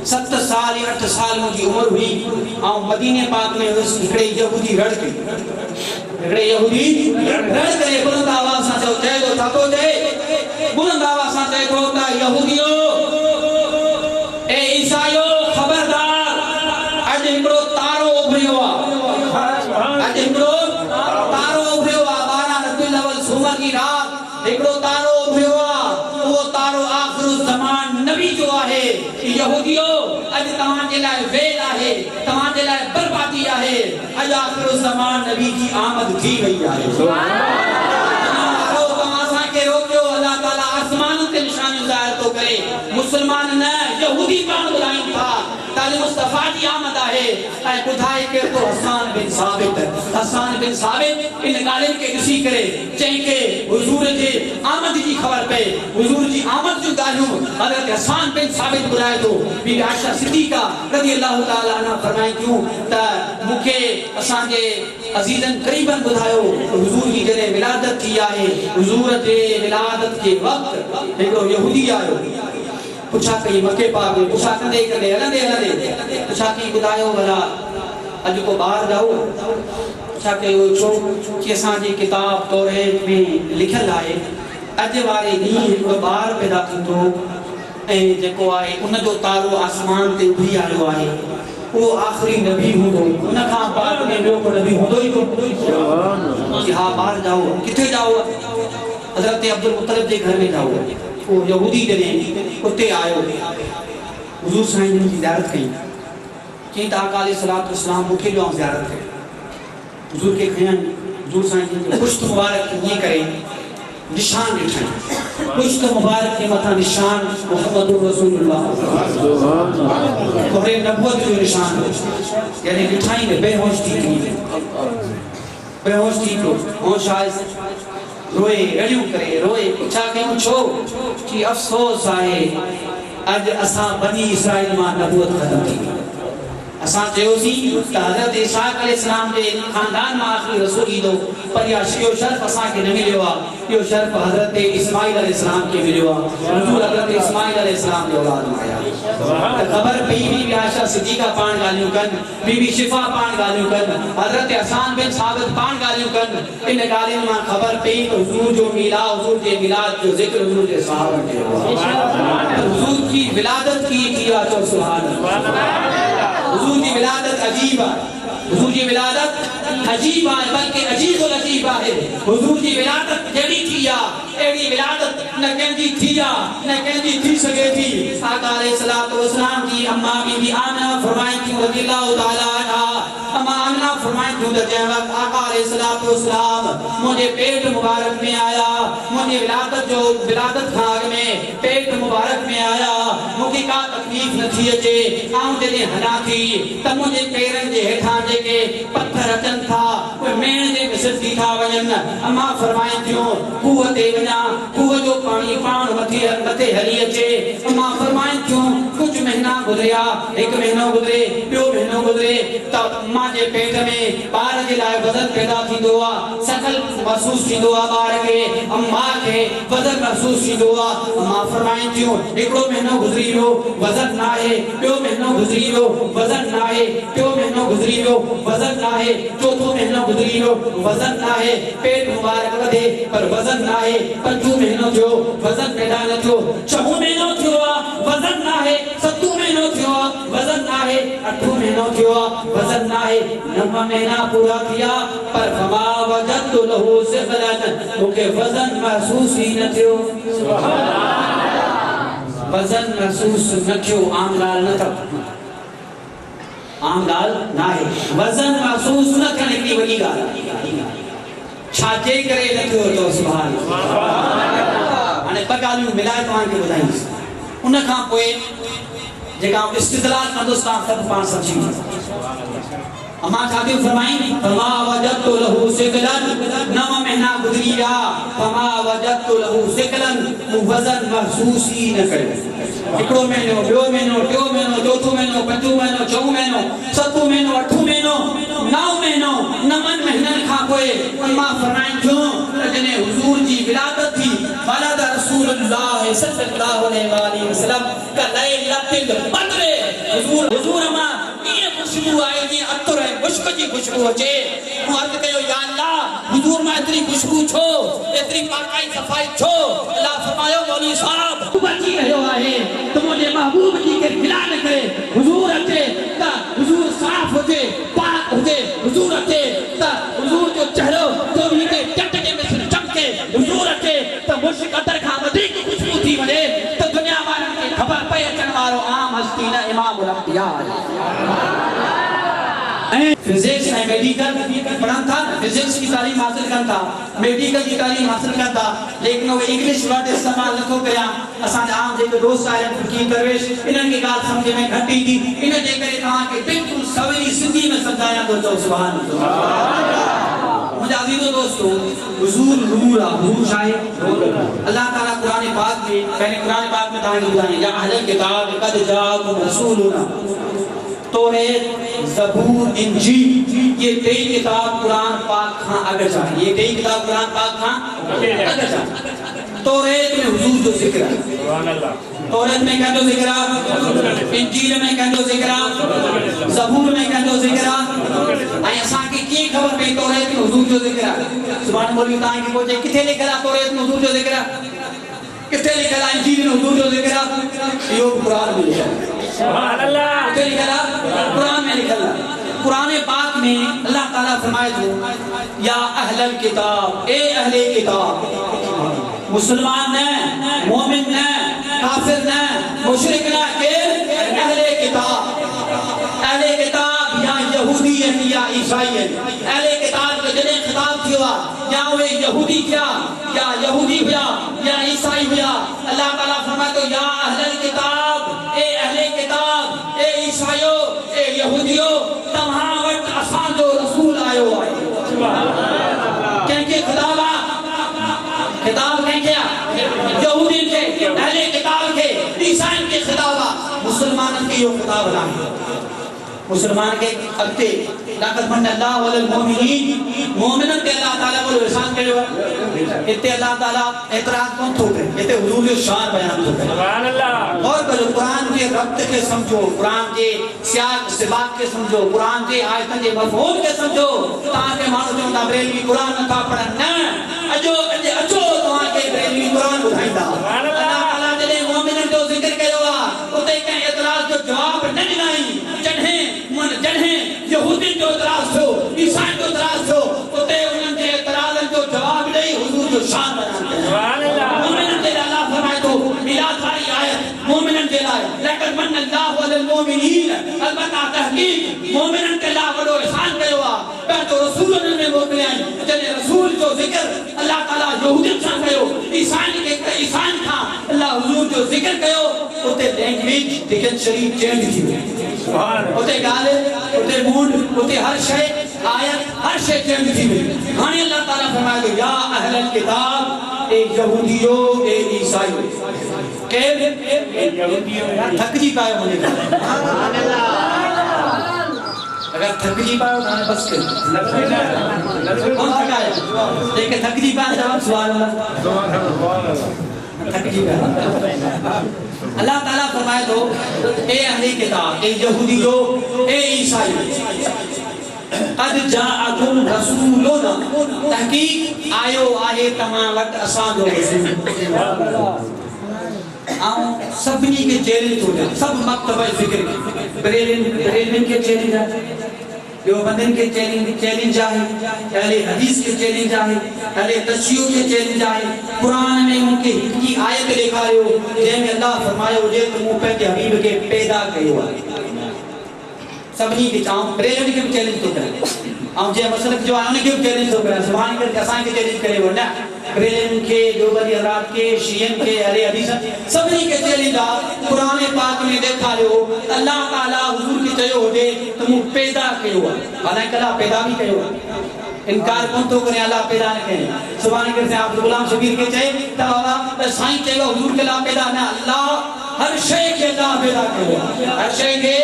Speaker 1: 7 साल या 8 साल मुजी उम्र हुई आ मदीने पाक में उस इकड़े यहूदी रड़ के इकड़े यहूदी रड़ करे बुलंद आवाज से जो जय तो थातो जय बुलंद आवाज से जय तो ता यहूदियो ए ईसाइयो खबरदार आज इकड़ो तारो उभरियो आज इकड़ो तारो उभरियो बारा रबीउल अव्वल सुबह की रात इकड़ो तारो उभरियो वो तारो आखिर ज़मान नबी जो है यहूदियो आज तमाम जे लाए वेल है तमाम जे लाए बर्बादी है आज आखिर ज़मान नबी की आमद थी गई है सुभान अल्लाह रो तमाशा के रोकियो अल्लाह ताला आसमान के निशानी जाहिर तो करे मुसलमान न यहूदी पान बुलाई था ताली मुस्तफा की आमद है ऐ बुधाई के तो हसन बिन साबित इन गालिन के किसी करे चई के हुजूर जे आमद की खबर पे हुजूर जी आमद जो गालियो हजरत हसन बिन साबित बुलाए तो बीबी आयशा सिद्दीका रज़ियल्लाहु ताला अन्हा फरमाई क्यों त मुखे असान जे अजीजन करीबन बुधायो हुजूर की जरे विलादत की है हुजूर जे विलादत के वक्त एक यहूदी आयो पूछा कई मके पाक में पूछा कंदे कंदे हलंदे पूछा की बुधायो भला अज को बाहर जाओ पूछा के छो कि असा जी किताब तौरात में लिखल है अज वारे दी एक बार पैदा थंदो ए जेको आहे उन जो तारो आसमान ते उभी आयो आहे वो आखिरी नबी हुंदो उन का बाद में ॿियो को नबी हुंदो ही को कि हां बाहर जाओ किथे जाओ हजरत अब्दुल मुत्तलिब के घर में जाओ वो यहूदी जने उते आयो हुजूर साईं की ज़ियारत कई कि आका अलैहिस्सलातु वस्सलाम मुखे जो ज़ियारत कई हुजूर के खयन हुजूर साईं की पुश्त मुबारक ये करे निशान दिखाई पुश्त मुबारक के मथा निशान मुहम्मदुर रसूलुल्लाह और नबुवत जो निशान यानी दिखाई में बेहोश थी बेहोश थी तो होश आए रोए रड़ियूं करे रोए छा कयूं छो कि अफ़सोस आहे अज असां बनी इसराइल मां नबूवत ख़त्म थी असां चयोसीं त हज़रत इसहाक़ अलैहिस्सलाम जे खानदान मां आख़िरी रसूल ईंदो पर इहो शर्फ़ असांखे न मिलियो आहे इहो शर्फ़ हज़रत इस्माईल अलैहिस्सलाम खे मिलियो आहे हुज़ूर हज़रत इस्माईल अलैहिस्सलाम जे औलाद मां आया त ख़बर पई बीबी आयशा सिद्दीक़ा पाण ॻाल्हियूं कनि बीबी शिफ़ा पाण ॻाल्हियूं कनि हज़रत हसन बिन साबित पाण ॻाल्हियूं कनि इन ॻाल्हियुनि मां ख़बर पई त हुज़ूर जो मीलाद हुज़ूर जे मीलाद जो ज़िक्र हुज़ूर जे सहाबनि कयो आहे हुज़ूर की विलादत कीअं थी आहे चओ सुभान अल्लाह हुज़ूर की विलादत अजीब है हुज़ूर की विलादत अजीब है बल्कि अजीब और अजीब है हुज़ूर की विलादत जड़ी थी या एड़ी विलादत न कंदी थी या न कंदी थी सके थी आका अलैहिस्सलातु वस्सलाम की अम्मा बीबी आमिना फरमाई थी रज़ियल्लाहु ताला अन्हा अम्मा आमिना फरमाई थी त जंहिं वक़्त आका अलैहिस्सलातु वस्सलाम मुझे पेट मुबारक में आया मुझे विलादत खां अॻु में पेट मुबारक में आया मूंखे का तकलीफ़ न थी अचे आऊं जॾहिं हलां थी त मुंहिंजे पेरनि जे हेठां जेके पत्थर अचनि था उहे मेण जे विसरजी था वञनि अम्मा फरमाइनि थियूं खूह ते वञा खूह जो पाणी पाण मथे हली अचे अम्मा फरमाइनि थियूं कुछ महीना गुज़रिया हिकु महीनो गुज़रे ॿियो महीनो गुज़रे त अम्मा जे पेट में ॿार जे लाइ वज़न पैदा थींदो आहे सकल महसूस थींदो आहे ॿार खे अम्मा खे वज़न महसूस थींदो आहे अम्मा फरमाइनि थियूं हिकिड़ो महीनो गुज़री वियो वज़न न आहे ॿियो महीनो गुज़री वियो वज़न न आहे टियों महीनो गुज़री वियो वज़न न आहे चौथो महीनो गुज़री वियो वज़न न आहे पेट मुबारक वधे पर वज़न न आहे पंजो महीनो थियो वज़न पैदा न थियो छहों महीनो थियो आहे वज़न न आहे सतों महीनो थियो आहे वज़न न आहे अठों महीनो थियो आहे वज़न न आहे नव महीना पूरा थिया पर फमा वजदतु लहू सिग़लन मूंखे वज़न महसूस ई न थियो सुभान अल्लाह वज़न महसूस न थियो आम ॻाल्हि न अथव आम ॻाल्हि न आहे वज़न महसूस न थियण हिकिड़ी वॾी ॻाल्हि आहे छाजे करे न थियो तो सुभान अल्लाह हाणे ॿ ॻाल्हियूं मिलाए तव्हांखे ॿुधाईंदुसि उन खां पोइ जेका इस्तिदलाल कंदुसि तव्हां सभु पाण सम्झी अम्मा छा थियूं फरमाइनि फमा वजदतु लहू सिग़लन नव महीना गुज़री विया फमा वजदतु लहू सिग़लन मूं वज़न महसूस ई न कयो हिकिड़ो महीनो ॿियो महीनो टियों महीनो चौथो महीनो पंजो महीनो छहों महीनो सतों महीनो अठों महीनो नव महीनो नवनि महीननि खां पोइ अम्मा फरमाइनि थियूं त जॾहिं हुज़ूर जी विलादत थी वलद रसूलुल्लाह सल्लल्लाहु अलैहि वसल्लम का लैलतुल बद्र हुज़ूर मां ईअं खुशबू आई जीअं अतुर ऐं मुश्क जी खुशबू अचे मूं अर्ज़ु कयो या अल्लाह हुज़ूर मां एतिरी खुशबू छो एतिरी पाकाई सफ़ाई छो अल्लाह फरमायो मौलवी साहब बची रहियो आहे त मुंहिंजे महबूब जी खे गिला न करे हुज़ूर अचे त हुज़ूर साफ़ हुजे पाक हुजे हुज़ूर अचे त हुज़ूर जो चेहरो चोवीह के चट के में चमके हुज़ूर अचे त मुश्क अतर खां वधीक खुशबू थी वञे त दुनिया वारनि खे ख़बर पए अचण वारो आम हस्ती न इमामुल अंबिया फिजिक्स ऐं मेडिकल पढ़नि था फिजिक्स की तालीम हासिल कनि था मेडिकल की तालीम हासिल कनि था लेकिन वो इंग्लिश वर्ड इस्तेमाल नथो कयां असांजा आम जेके दोस्त आहिनि फकीर दरवेश इन्हनि खे ॻाल्हि सम्झ में घटि ईंदी इन जे करे तव्हांखे बिल्कुलु सवली सिंधी में सम्झायां थो चओ सुभान अल्लाह मुझे अजीजो दोस्तों हुजूर नूर है हुजूर छा है अल्लाह ताला कुरान पाक में पहले कुरान पाक में तव्हांखे ॿुधाई या अहल किताब कद जाअकुम रसूलुना तौरात ज़बूर इंजील ये टे किताब कुरान पाक खां अॻु जा ये टे किताब कुरान पाक खां अॻु जा तौरात में हुजूर जो ज़िक्र है सुभान अल्लाह तौरात में कंदो ज़िक्र है इंजील में कंदो ज़िक्र है ज़बूर में कंदो ज़िक्र है ऐं असांखे कीअं ख़बर पई तौरात में हुजूर जो ज़िक्र है सुभान मौलवी तव्हांखे पहुचे किथे लिखियल आहे तौरात में हुजूर जो ज़िक्र है किथे लिखियल आहे इंजील में हुजूर जो ज़िक्र है इहो कुरान में लिखियल है सुभान अल्लाह किथे लिखियल आहे कुरान में लिखियल है कुरान पाक में अल्लाह ताला फरमाए थो या अहलल किताब ए अहले किताब मुसलमान न मोमिन न काफिर न मुशरिक न के अहले किताब या यहूदी या ईसाई अहले किताब के जने खिताब किया या वे यहूदी क्या या यहूदी हुआ या ईसाई हुआ अल्लाह ताला फरमाए तो या अहलल किताब ए अहले किताब ए ईसाइयो ए यहूदियो तव्हां वटि असां जो रसूल आयो आहे सुभान अल्लाह मुसलमानन के यो खिताब लाए मुसलमान के अगते लाकत मन अल्लाह वल मोमिनीन मोमिनन के अल्लाह ताला को एहसान कयो इते अल्लाह ताला एतराज कोन थो करे इते हुजूर जो शान बयान थो करे सुभान अल्लाह और कल कुरान के रब्त के समझो कुरान के सियाक सिबाक के समझो कुरान के आयतन के मफहूम के समझो ताके मानो जो बरेलवी कुरान का पढ़न न अजो तो के बरेलवी कुरान बुधाइंदा सुभान अल्लाह ताला जने मोमिनन जो जिक्र कयो उते के एतराज जो जवाब न दिनाई जॾहिं यहूदी जो इतराज़ थियो ईसाई जो इतराज़ थियो उते उन्हनि जे इतराज़नि जो जवाब ॾेई हुजूर जो शान बयान कयो सुभान अल्लाह मोमिननि जे लाइ अल्लाह फरमाए थो मिलाद वारी आयत मोमिननि जे लाइ लक़द मन अल्लाहु अलल मोमिनीन अलबत्ता तहक़ीक़ मोमिननि के लाइ वॾो एहसान कयो आहे पंहिंजो रसूल उन्हनि में मोकिलियई जॾहिं रसूल जो ज़िक्र अल्लाह ताला यहूदियुनि सां कयो ईसाई खां अल्लाह हुजूर जो ज़िक्र कयो उते लैंग्वेज डिक्शनरी चेंज थी सुभान उते गाल उते मूड उते हर शय आयत हर शय चेंज थी हाणे अल्लाह ताला फरमाए थो या अहलल किताब ए यहूदियो ए ईसाईयो के यहूदियो थकजी पायो मुझे सुभान अल्लाह अगर थकजी पायो तो बस कर कौन थकाए लेकिन थकजी पाए जवाब सुभान अल्लाह थकजी पाए अल्लाह ताला फरमाए तो ए अहले किताब ए यहूदियो ए ईसाई कद जाअकुम रसूलुना तहकीक आयो आहे तमा वट असा जो रसूल आऊं सभनी के चैलेंज हो जाए सब मक्तबा जिक्र बरेलिन के चैलेंज है देवबंदन के चैलेंज आहे अहले हदीस के चैलेंज आहे अहले तशय्युह के चैलेंज आहे कुरान में उनके हित की आयत लिखायो जंहिंमें अल्लाह फरमायो जे तुम पंहिंजे हबीब के पैदा कयो आहे सभनी के चाऊं बरेलिन के चैलेंज तो करे आऊं जे मसलक जो आहे उनके चैलेंज तो करे सुभान के असां के चैलेंज करे वो ना बरेलिन के देवबंदी हजरात के शियन के अहले हदीस सभनी के चैलेंज आहे कुरान पाक में देखायो अल्लाह ताला हुजूर के चयो होजे तुम पैदा कयो हालांकि अल्लाह पैदा भी कयो इनकार कोन तो करे अल्लाह पैदा न करे सुभान के से आप गुलाम शबीर के चए त बाबा साईं चयो हुजूर के अल्लाह पैदा न अल्लाह हर शय के अल्लाह पैदा कयो हर शय के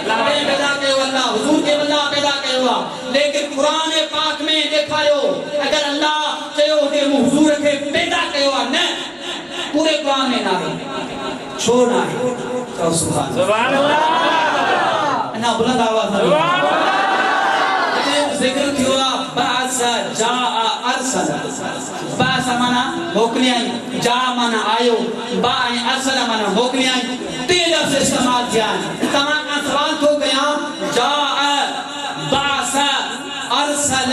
Speaker 1: अल्लाह पैदा कयो अल्लाह हुजूर के अल्लाह पैदा कयो लेकिन कुरान पाक में देखायो अगर अल्लाह चयो होजे हुजूर के पैदा कयो न पूरे कुरान में ना छो ना है तो सुभान अल्लाह ना बुलंद आवाज सुभान अल्लाह जिक्र किया बासा जा अरसल बासा माना मोकलियाई जा माना आयो बा अरसल माना मोकलियाई तीन लफ्ज इस्तेमाल किया तमाम का सवाल तो गया जा बासा अरसल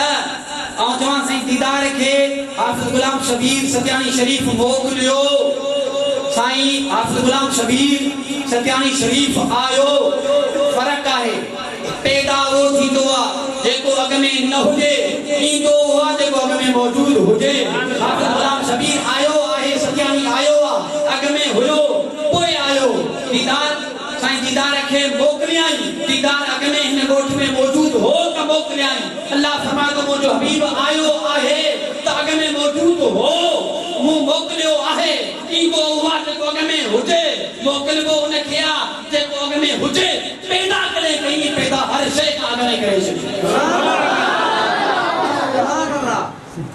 Speaker 1: और जवान से दीदार के हाफिज गुलाम शबीर सत्यानी शरीफ मोकलियो साईं हाफिज गुलाम शबीर सत्यानी शरीफ आयो फर्क है पैदा वो थींदो आहे जेको अग में न हुजे ईंदो आहे जेको अग में मौजूद हुजे हाफिज गुलाम शबीर आयो आहे सत्यानी आयो आहे अग में हुयो पोइ आयो दीदार साईं दीदार खे मोकिलियाई दीदार अग में हिन ॻोठ में मौजूद हो त मोकिलियाई अल्लाह फरमाए थो मुंहिंजो हबीब आयो आहे त अग में मौजूद हो मूं मोकिलियो आहे ईंदो उहा जेको अग में हुजे मोकिलिबो उनखे आहे जेको अग में हुजे पैदा करे कई पैदा हर शय का अग में करे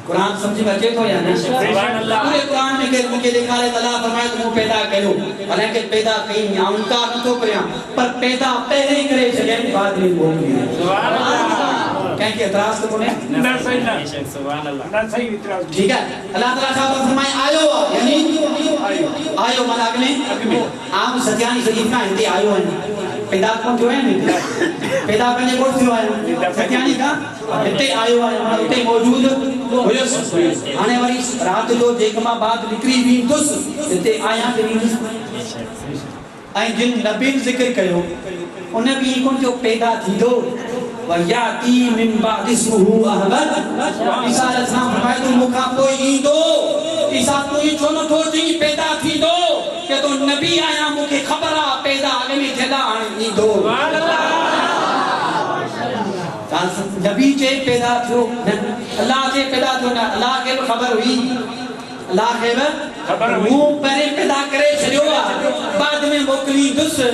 Speaker 1: कुरान समझ में अचे तो या न सुभान अल्लाह पूरे कुरान में के मुके लिखा है अल्लाह फरमाए तुम पैदा कयो हालांकि पैदा कई न्याउंका न तो करया पर पैदा पहले ही करे छे बाद में बोल सुभान अल्लाह कहीं के एतराज तो कोने न सही ना सुभान अल्लाह न सही एतराज ठीक है अल्लाह ताला साहब फरमाए आयो यानी आयो माना अग में आम सत्यानी शरीफ का हिंदी आयो है पैदा कौन जो है नहीं पैदा करने को थियो है सत्यानी का इते आयो है इते मौजूद हुयो आने वाली रात जो जेकमा बाद निकरी भी दुस इते आया भी आई जिन नबी जिक्र कयो उन भी कोन जो पैदा थीदो वयाती मिन बाद इसमुहु अहमद ईसा अलैहिस्सलाम फरमाए तो मुखा कोई ईंदो ईसा तो ही छो न थो जी पैदा थीदो के तो नबी आया मुखे खबर आ पैदा अगे में थेला आणी ईंदो सुभान अल्लाह नबी जे पैदा थियो अल्लाह जे पैदा थियो न अल्लाह के खबर हुई अल्लाह खे मूं पहिरें पैदा करे छॾियो आहे बाद में मोकिलींदुसि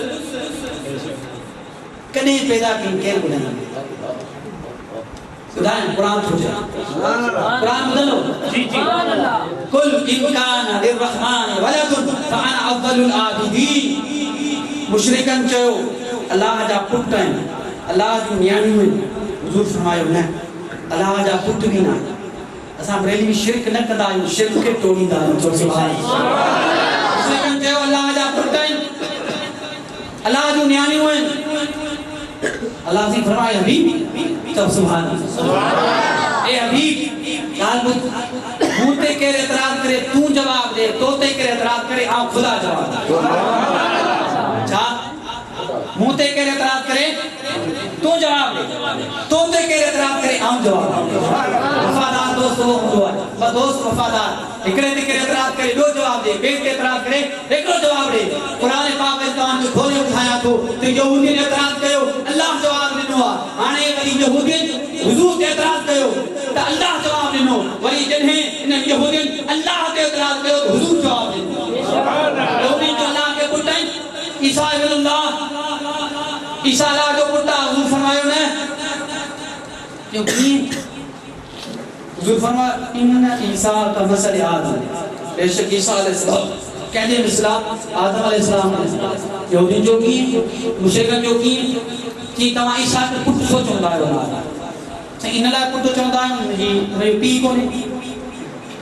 Speaker 1: कॾहिं पैदा कई केरु ॿुधाईंदो ॿुधाए क़ुरान थो चए क़ुरान ॿुधंदो जी जी कुल इन कान लिर्रहमान वलदुन फअना अव्वलुल आबिदीन मुशरिकन चयो अल्लाह जा पुट आहिनि अल्लाह जूं नियाणियूं आहिनि हुज़ूर फरमायो न अल्लाह जा पुट बि न असां बरेलवी शिरक न कंदा आहियूं शिरक खे टोड़ींदा आहियूं सुभाणे मुशरिकन चयो अल्लाह जा पुट आहिनि अल्लाह जूं नियाणियूं आहिनि अल्लाह जी फरमाए हबीब तब सुभान ए हबीब गाल मुंह ते केर एतराज करे तू जवाब दे तो ते केर एतराज करे आ खुदा जवाब छा मुंह ते केर एतराज करे तू जवाब दे तो ते केर एतराज करे आ जवाब वफादार दोस्त वो हूंदो आहे बस दोस्त वफादार हिकड़े ते केर एतराज करे ॿियो जवाब दे ॿिए ते एतराज करे हिकिड़ो जवाब ॾे क़ुरान पाक में तव्हां खे खोले ॿुधायां थो त यहूदी ने एतराज कयो अल्लाह जवाब ॾिनो आहे हाणे वरी यहूदी हुजूर ते एतराज कयो त अल्लाह जवाब ॾिनो वरी जॾहिं इन यहूदी अल्लाह ते एतराज कयो त हुजूर जवाब ॾिनो यहूदी जो अल्लाह के पुट आहिनि ईसा इब्नुल्लाह ईसा अल्लाह जो पुट आहे हुजूर फरमायो न क्यों हुजूर फरमाया इन ईसा का मसल आदम बेशक ईसा अलैहिस्सलाम कहने इस्लाम आदम अलैहिस्सलाम यहूदी जो की मुशरिकन जो की कि तवा ईसा के पुट छो चवंदा आहियो इन लाइ पुट चवंदा आहिनि जी भई पीउ कोन्हे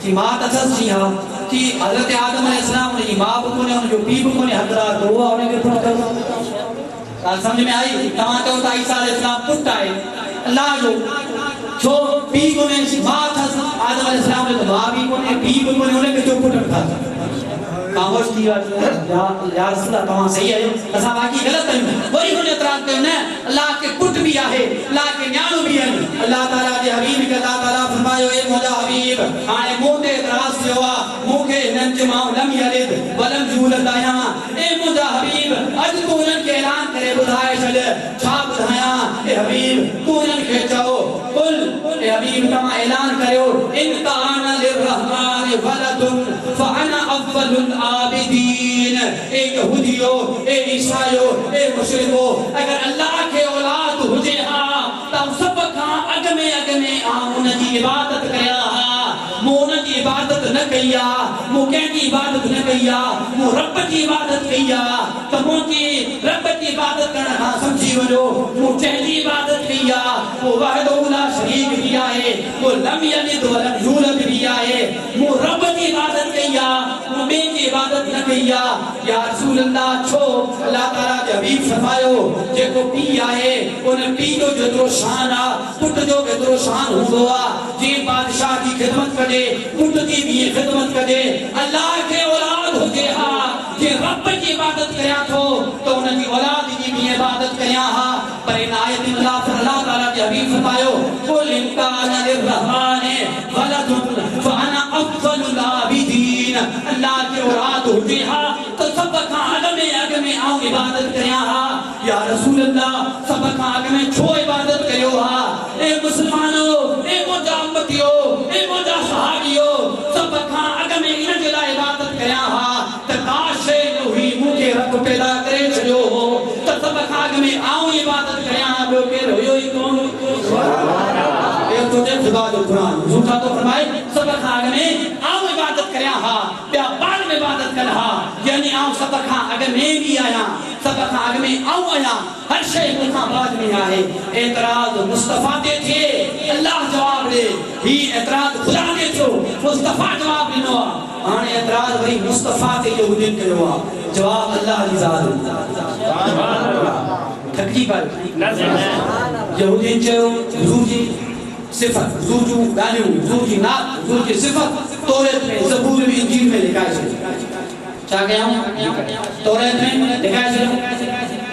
Speaker 1: जी मां त अथसि जी हा कि हज़रत आदम अलैहिस्सलाम उनजी मां बि कोन्हे उनजो पीउ बि कोन्हे हक़दार त उहा उनखे पुट अथसि ॻाल्हि सम्झ में आई तव्हां चओ था ईसा अलैहिस्सलाम पुट आहे अल्लाह जो छो पीउ कोन्हे मां अथसि आदम अलैहिस्सलाम जो मां बि कोन्हे पीउ बि कोन्हे उनखे जो पुट अथसि खामोश थी विया या रसूल तव्हां सही आहियो असां बाक़ी ग़लति आहियूं वरी हुन एतराज़ कयो न अल्लाह के पुट भी आहे अल्लाह के न्याणो भी आहिनि अल्लाह ताला जे हबीब खे अल्लाह ताला फरमायो ए मुंहिंजा हबीब हाणे मूं ते एतराज़ थियो आहे मूंखे हिननि जे मां लम यलिद वलम यूलद आहियां ए मुंहिंजा हबीब अॼु तूं हुननि खे ऐलान करे ॿुधाए छॾ छा ॿुधायां ए हबीब तूं हुननि खे चओ कुल ए हबीब तव्हां ऐलान करियो इन कान लिर्रहमान वलदुन फअना अव्वलुल आबिदीन ए यहूदियो ए ईसाइयो ए मुशरिको अगर अल्लाह के औलाद हुजे हा त सब खां अग में उन जी इबादत कया हा मूं उन जी इबादत न कई आ मूं कंहिंजी इबादत न कई आ मूं रब जी इबादत कई आ त मुंहिंजी रब जी इबादत करण खां समझी वञो मूं जंहिंजी इबादत कई आ वो वहदहु ला शरीक भी आहे वो लम यलिद वलम यूलद भी आहे मूं रब जी इबादत कई आ मूं ॿिए जी इबादत न कई आ या रसूल अल्लाह छो अल्लाह ताला जे हबीब फरमायो जेको पीउ आहे उन पीउ जो जेतिरो शान आ पुट जो केतिरो शान हूंदो आ जीअं बादशाह जी ख़िदमत कजे पुट जी भी ख़िदमत कजे अल्लाह के औलाद हुजे हा जे रब जी इबादत करिया थो त उन जी औलाद जी भी इबादत करिया हा पर इन आयत में अल्लाह ताला जे हबीब फरमायो कुल इन कान लिर्रहमान वलदुन फअना अव्वलुल आबिदीन अल्लाह के औलाद हुजे हा तो सब खां अग में आऊं इबादत करिया हा या रसूल अल्लाह सब खां अग में छो इबादत करियो हा ए मुसलमानो ए मुंहिंजा उम्मतियो ए मुंहिंजा सहाबियो सब खां अग में इन जे लाइ इबादत करिया हा त का शइ न हुई मूंखे रब पैदा करे छॾियो हो त सब खां अग में आऊं इबादत करिया हा ॿियो केरु हुयो ई कोन तो खुदा जो कुरान झूठा तो फरमाए सब खां अग में आऊं इबादत करिया हा ॿिया बाद में इबादत कनि हा यानी आऊं सब खां अग में भी आहियां सब खां अग में आऊं आहियां हर शइ मूंखां बाद में आहे एतराज़ मुस्तफ़ा ते थिए अल्लाह जवाब ॾे ही एतराज़ खुदा ते थियो मुस्तफ़ा जवाब ॾिनो आहे हाणे एतराज़ वरी मुस्तफ़ा ते यहूदियुनि कयो आहे जवाब अल्लाह जी ज़ात थकिजी पियो यहूदियुनि चयो हुज़ूर जी सिफ़त हुज़ूर जूं ॻाल्हियूं हुज़ूर जी नात हुज़ूर जी सिफ़त तौरात में ज़बूर में इंजील में लिखाए छॾियो छा कयां तौरात में लिखाए छॾियो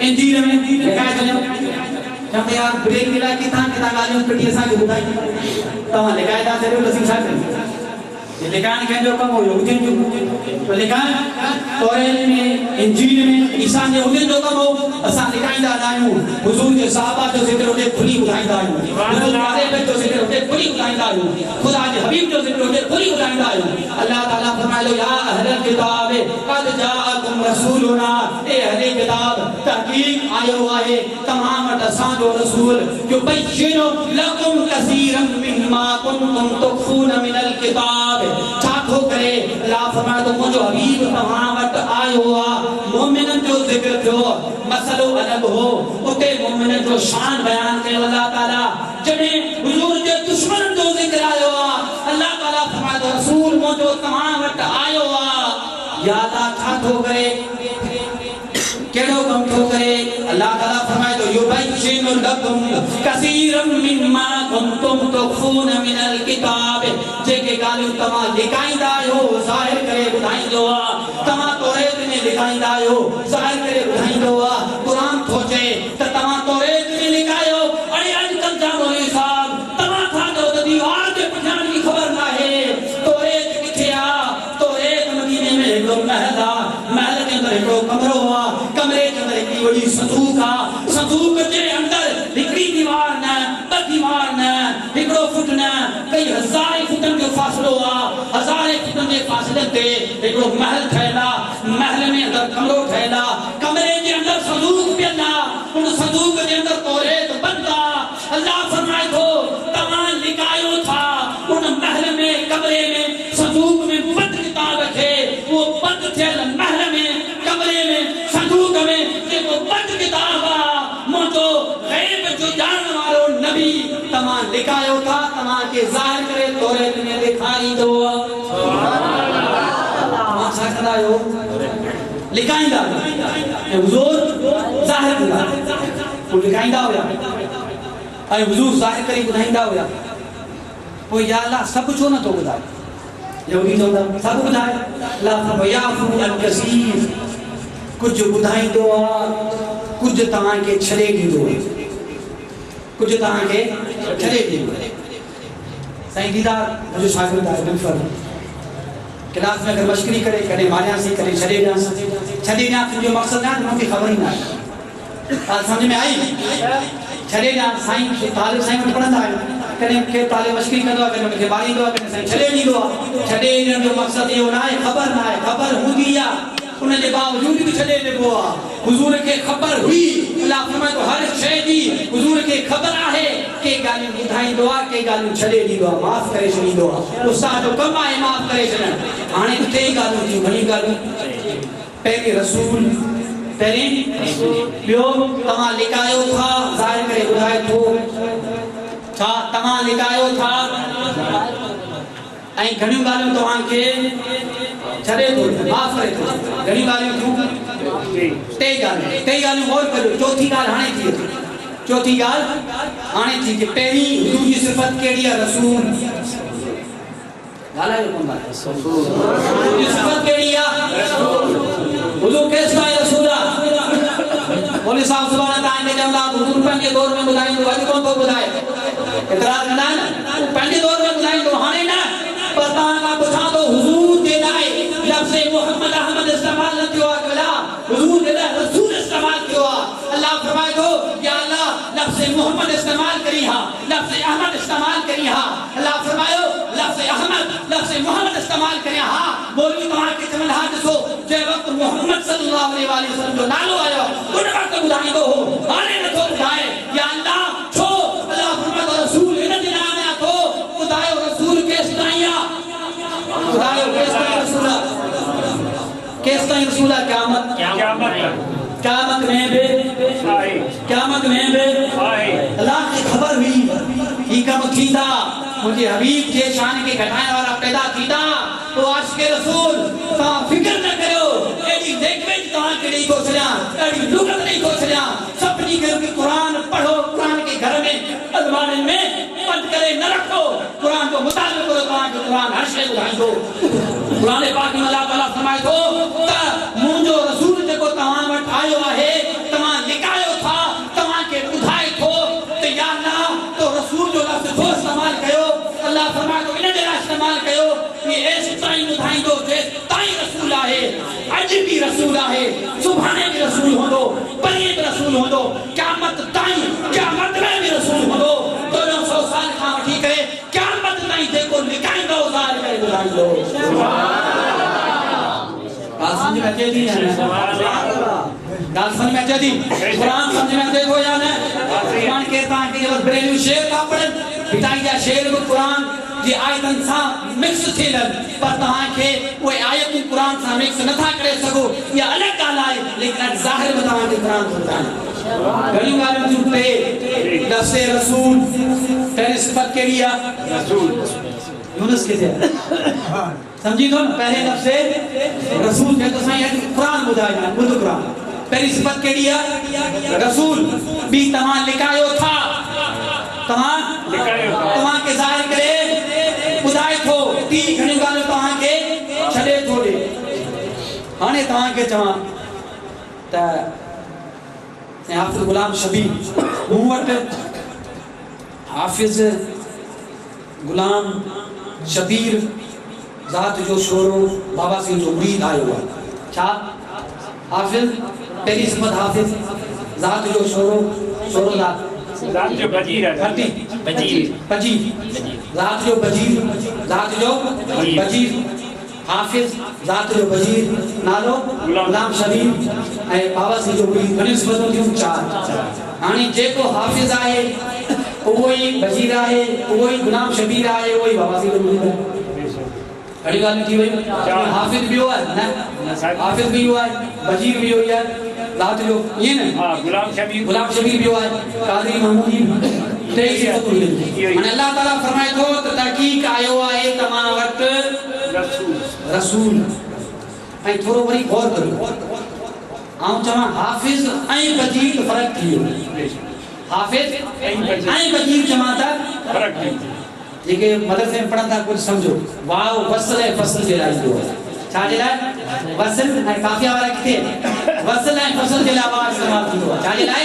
Speaker 1: इंजील में लिखाए छॾियो चवंदे यार ब्रेक मिला कि तव्हां ॻाल्हियूं कढी असांखे ॿुधाई तव्हां लिखाए था छॾियो त असीं छा कयूं लिखाण कंहिंजो कमु हो यहूदियुनि जो लिखाण तौरेत में इंजील में ईसा जे यहूदियुनि जो कमु हो असां लिखाईंदा आहियूं हुजूर जे सहाबा जो ज़िक्र उते खुली ॿुधाईंदा आहियूं हुजूर जे जो ज़िक्र उते खुली ॿुधाईंदा आहियूं खुदा जे हबीब जो ज़िक्र उते खुली ॿुधाईंदा आहियूं अल्लाह ताला फरमायो या अहलल किताब क़द जाअकुम रसूलुना ए अहले किताब तहक़ीक़ आयो आहे तमाम वटि असांजो रसूल युबय्यिनु लकुम कसीरन मिम्मा कुंतुम तुख़फून मिनल किताब छा थो करे अल्लाह फरमाए तो मुंहिंजो हबीब तव्हां वटि आयो आहे मोमिननि जो ज़िक्र थियो मसलो अलॻि हो उते मोमिननि जो शान बयान कयो अल्लाह ताला जॾहिं हुजूर जे दुश्मननि जो ज़िक्र आयो आहे अल्लाह ताला फरमाए तो रसूल मुंहिंजो तव्हां वटि आयो आहे या छा थो करे केड़ो कम थो करे अल्लाह ताला फरमाए तो युबय्यिनु लकुम कसीरम मिम्मा कुंतुम तुख़फून मिनल किताब जेके ॻाल्हियूं तव्हां लिकाईंदा आहियो ज़ाहिर करे ॿुधाईंदो आहे तव्हां तौरेत में लिकाईंदा आहियो ज़ाहिर करे ॿुधाईंदो आहे क़ुर थो चए त तव्हां तौरेत में लिकायो अड़े अॼुकल्ह जा मौलवी साहब तव्हां था जो त दीवार जे पुठियां जी ख़बर नाहे तौरेत किथे आहे तौरेत मदीने में हिकिड़ो महल आहे महल जे अंदरि हिकिड़ो कमरो आहे कमरे के अंदर एक बड़ी संदूक आ संदूक के अंदर हिकड़ी दीवार न ब दीवार न हिकड़ो फुट न कई हजार फुटन जो फासलो आ हजार फुटन के फासले ते हिकड़ो महल ठहला महल में अंदर कमरो ठहला कमरे के अंदर संदूक पियला उन संदूक के अंदर तौरेत बंदा अल्लाह फरमाए तो तमाम लिखायो था उन महल में कमरे में संदूक में बंद किताब रखे वो बंद थे महल में कमरे में संदूक में जेको बंद किताब आ मोटो गैब जो जानने वालो नबी तमाम लिखायो था तमाम के जाहिर करे तौरेत में दिखाई दो सुभान अल्लाह छा करायो लिखाईंदा ऐं हुजूर जाहिर कंदा वो लिखाईंदा हुया ऐं हुजूर जाहिर करे ॿुधाईंदा हुया पोइ या अल्लाह सभु छो नथो ॿुधाए यहूदी चवंदा सभु ॿुधाए अल्लाह फरमायो याफू अन कसीर कुछ ॿुधाईंदो आहे कुछ तव्हांखे छॾे ॾींदो कुछ तव्हांखे छॾे ॾींदो साईं दीदार मुंहिंजो शागिर्द आहे बिल्कुलु क्लास में अगर मश्करी करे कॾहिं मारियासीं कॾहिं छॾे ॾियासीं छॾे ॾियां तुंहिंजो मक़सदु आहे मूंखे ख़बर ई न आहे ॻाल्हि सम्झ में आई छॾे ॾियां साईं तालिब साईं वटि पढ़ंदा आहियूं कॾहिं केरु तालिब मश्करी कंदो आहे कॾहिं मूंखे मारींदो आहे कॾहिं साईं छॾे ॾींदो आहे छॾे ॾियण जो मक़सदु इहो न आहे ख़बर न आहे ख़बर हूंदी आहे उन जे बावजूद भी छॾे ॾिबो आहे हुजूर खे ख़बर हुई अल्लाह फरमाए तो हर शइ जी हुजूर खे ख़बर आहे के ॻाल्हियूं ॿुधाईंदो आहे के ॻाल्हियूं छॾे ॾींदो आहे माफ़ करे छॾींदो आहे उस्ताद जो कमु आहे माफ़ करे छॾणु हाणे टे ॻाल्हियूं थियूं घणी ॻाल्हियूं पहिरीं रसूल पहिरीं ॿियो तव्हां लिकायो था ज़ाहिर करे ॿुधाए थो छा तव्हां लिकायो था ऐं घणियूं ॻाल्हियूं तव्हांखे छॾे थो माफ़ करे थो घणी ॻाल्हियूं थियूं टे ॻाल्हियूं गौर करियो चौथी ॻाल्हि हाणे थी चौथी ॻाल्हि हाणे थी कि पहिरीं हुजूर जी सिफ़त कहिड़ी आहे रसूल ॻाल्हायो कोन आहे रसूल जी सिफ़त कहिड़ी आहे हुजूर केसि आहे रसूल बोले साहब सुभाणे तव्हांखे चवंदा हुजूर पंहिंजे दौर में ॿुधाईंदो अॼु कोन थो ॿुधाए एतिराज़ कंदा आहिनि पंहिंजे दौर में ॿुधाईंदो हाणे न पर तव्हां खां पुछां थो हुजूर जे लाइ लफ़्ज़ मोहम्मद अहमद इस्तेमाल न थियो आहे कला हुजूर जे लाइ रसूल इस्तेमाल थियो आहे अल्लाह फरमाए थो या अल्लाह लफ़्ज़ मोहम्मद इस्तेमाल करी हा लफ़्ज़ अहमद इस्तेमाल करी हा अल्लाह फरमायो लफ़्ज़ अहमद लफ़्ज़ मोहम्मद इस्तेमाल करी हा मौलवी तव्हांखे चवंदा हा ॾिसो जंहिं वक़्तु मोहम्मद सल्लल्लाहु अलैहि वसल्लम जो नालो आयो उन वक़्तु ॿुधाईंदो हो हाणे नथो ॿुधाए या अल्लाह छो अल्लाह फरमाए रसूल इन जे लाइ आया थो ॿुधायो रसूल केसि ताईं आहे ॿुधायो केसि ताईं रसूल आहे केसि ताईं रसूल आहे क़यामत में भी अल्लाह की खबर हुई ही कम थींदा मुझे हबीब जे शान के घटाने वाला पैदा थींदा तो आशिक़ रसूल तव्हां फिक्र न करियो एडी लैंग्वेज तव्हांखे ॾेई थो छॾियां एडी लुग़त ॾेई थो छॾियां सभिनी खे क़ुरान पढ़ो क़ुरान के घर में अज़माननि में बंद करे न रखो क़ुरान जो मुताबिक़ करो तव्हांखे क़ुरान हर शइ ॿुधाईंदो क़ुरान पाक में अल्लाह ताला फरमाए थो त मुंहिंजो रसूल जेको तव्हां वटि आयो आहे तव्हां लिकायो था तव्हांखे ॿुधाए थो त या अल्लाह तो रसूल जो लफ़्ज़ छो इस्तेमाल कयो अल्लाह फरमाए थो इन जे लाइ इस्तेमाल कयो कि आहे, अज भी रसूल आहे, सुभाणे भी रसूल होंदो, परीं भी रसूल होंदो, क़यामत ताईं क़यामत में भी रसूल होंदो। 200 साल खां वठी करे क़यामत ताईं जेको लिकाईंदो ज़ाहिर करे ॿुधाईंदो। बात समझ में अचे थी या न? बात समझ में अचे थी? कुरान समझ में अचे थो या न? कुरान के तव्हांखे जब ब्रेलू शेर था पढ़नि, हितां जा शेर भी कुरान जी आयतन सां मिक्स थियल आहिनि, पर तव्हांखे उहे आयतूं कुरान सां मिक्स नथा करे सघो, इहा अलॻि ॻाल्हि आहे, लेकिन ज़ाहिर में तव्हांखे कुरान थो ॿुधाए। घणियूं ॻाल्हियूं थियूं टे लफ़्ज़ रसूल, पहिरीं सिफ़त कहिड़ी आहे? रसूल। यूनुस किथे आहे? समझी थो न? पहिरें लफ़्ज़ रसूल जेको साईं अॼु कुरान ॿुधायो आहे, ॿुध कुरान। पहिरीं सिफ़त कहिड़ी आहे? रसूल। ॿी तव्हां लिकायो था, तव्हांखे ज़ाहिर करे ॿुधाए थो, टी घणियूं ॻाल्हियूं तव्हांखे छॾे थो ॾे। हाणे तव्हांखे चवां त हाफ़िज़ गुलाम शबीर, मूं वटि हाफ़िज़ गुलाम शबीर ज़ात जो शोरो बाबा सिंह जो मुरीद आयो आहे। छा हाफ़िज़? पहिरीं सिफ़त हाफ़िज़ ज़ात जो शोरो ज़ात जो बजीर ज़ात जो बजीर हाफ़िज़ ज़ात जो बजीर, नालो गुलाम शबीर ऐं बाबा सिंह जो मुरीद। घणियूं सिफ़तूं थियूं? 4। हाणे जेको हाफ़िज़ आहे उहो ई बजीर आहे, उहो ई गुलाम शबीर आहे, उहो ई बाबा सिंह जो मुरीद आहे। घणी ॻाल्हियूं थी वयूं। हाफ़िज़ भी हो है न, हाफ़िज़ भी हुआ है, बजीर भी हुई है, ज़ात जो ये न, हां गुलाम शबीर भी हुआ है, कादरी महमूदी टे सिफ़तूं हुई। माने अल्लाह ताला फरमाए थो त तहक़ीक़ आयो आहे तव्हां वटि रसूल। ऐं थोरो वरी गौर करियो, आऊं चवां हाफ़िज़ ऐं बजीर फ़र्क़ु थी वियो। हाफ़िज़ ऐं बजीर चवां त फ़र्क़ु थी वियो। जेके मदरसे में पढ़ंदा कुछ समझो, वाव वसल ऐं फ़सल जे लाइ ईंदो आहे। छा जे लाइ? वसल ऐं काफ़िया वारा किथे? वसल ऐं फ़सल जे लाइ वाव इस्तेमाल थींदो आहे। छा जे लाइ?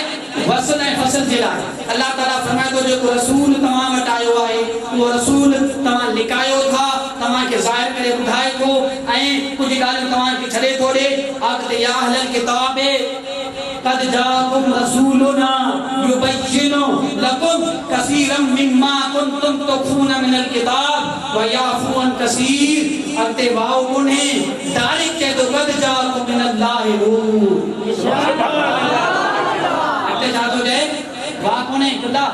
Speaker 1: वसल ऐं फ़सल जे लाइ। अल्लाह ताला फरमाए थो जेको रसूल तव्हां वटि आयो आहे, उहो रसूल तव्हां लिकायो था, तव्हांखे ज़ाहिर करे ॿुधाए थो ऐं कुझु ॻाल्हियूं तव्हांखे छॾे थो ॾे। अॻिते या अहलल किताब قد جاءكم رسولنا يبين لكم كثيرا مما كنتم تخفون من الكتاب ويعفو عن كثير। अॻिते वाव कोन्हे, डायरेक्ट चए थो قد جاءكم من الله नूर। अॻिते छा थो चए? वाव कोन्हे, खुदा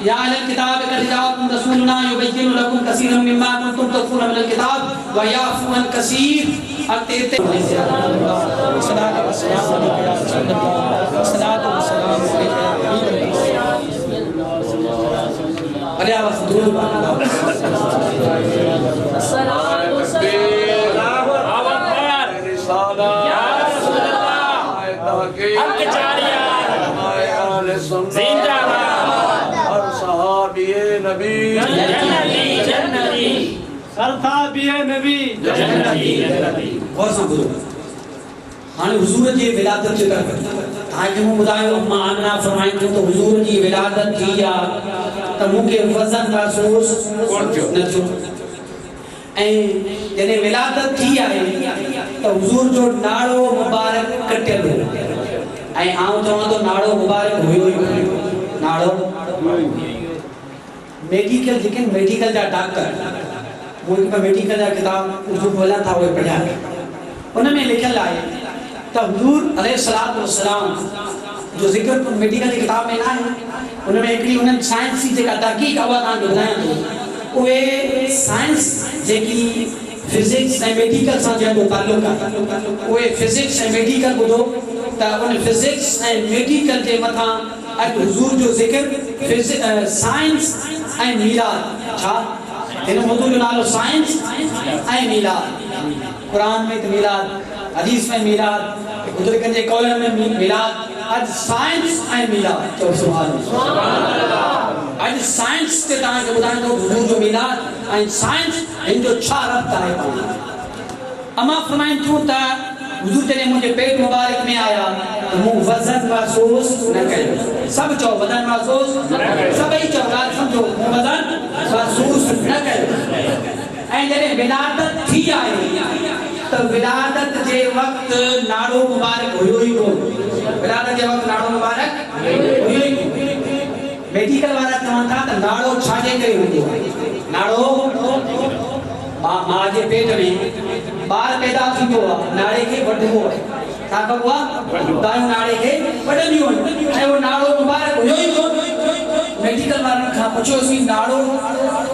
Speaker 1: या अहलल किताब قد جاءكم رسولنا يبين لكم كثيرا مما كنتم تخفون من الكتاب ويعفو عن كثير। अॻिते हाणे हुजूर जी विलादत जे तरफ़ तव्हांखे मूं ॿुधायो, मां आमना फरमाई थो त हुजूर जी विलादत थी आहे त मूंखे वज़न महसूस न थियो। ऐं जॾहिं विलादत थी आहे त हुजूर जो नाड़ो मुबारक कटियल हो ऐं आउं चवां थो नाड़ो मुबारक हुयो ई नाड़ो। मेडिकल जेके मेडिकल जा डॉक्टर मूंखे मेडिकल जा किताब उर्दू बोला था उहे पढ़िया, उनमें लिखियल आहे त हुजूर अलैहिस्सलातु वस्सलाम जो ज़िक्र मेडिकल जी किताब में न आहे, उनमें हिकिड़ी उन्हनि साइंस जी जेका तहक़ीक़ आहे तव्हांखे ॿुधायां थो। उहे साइंस जेकी फिज़िक्स ऐं मेडिकल सां जंहिंजो ताल्लुक़ आहे, उहे फिज़िक्स ऐं मेडिकल ॿुधो त उन फिज़िक्स ऐं मेडिकल जे मथां अॼु हुजूर जो ज़िक्र साइंस ऐं मीलाद। छा हिन मौजूद जो नालो? साइंस ऐं मीलाद। कुरान में त मीलाद, हदीस में मीलाद, बुजुर्गनि जे कौलनि में मीलाद, आज साइंस ऐं मीलाद। चओ सुभान अल्लाह। आज साइंस ते तव्हांखे ॿुधाईंदो हुजूर जो मीलाद ऐं साइंस हिन जो छा रब्त आहे पाण। अमा फरमाइनि थियूं त हुजूर जॾहिं मुंहिंजे पेट मुबारक में आया त मूं वज़न महसूस न कयो। सभु चओ वज़न महसूस न कयो, सभई चओ ॻाल्हि सम्झो, मूं वज़न महसूस न कयो। ऐं जॾहिं विलादत थी आहे त त विलादत जे वक्त नाड़ो मुबारक हुयो ही कोन। विलादत जे वक्त नाड़ो मुबारक हुयो ही कोन। मेडिकल वाला चवनि था त नाड़ो छाजे करे हूंदो आहे। नाड़ो मां जे पेट में ॿार पैदा थींदो आहे, नाड़े खे वढबो आहे। छा कबो आहे? दायूं नाड़े खे वढंदियूं आहिनि ऐं वो नाड़ो मुबारक हुयो ई कोन। मेडिकल वारनि खां पुछियोसीं नाड़ो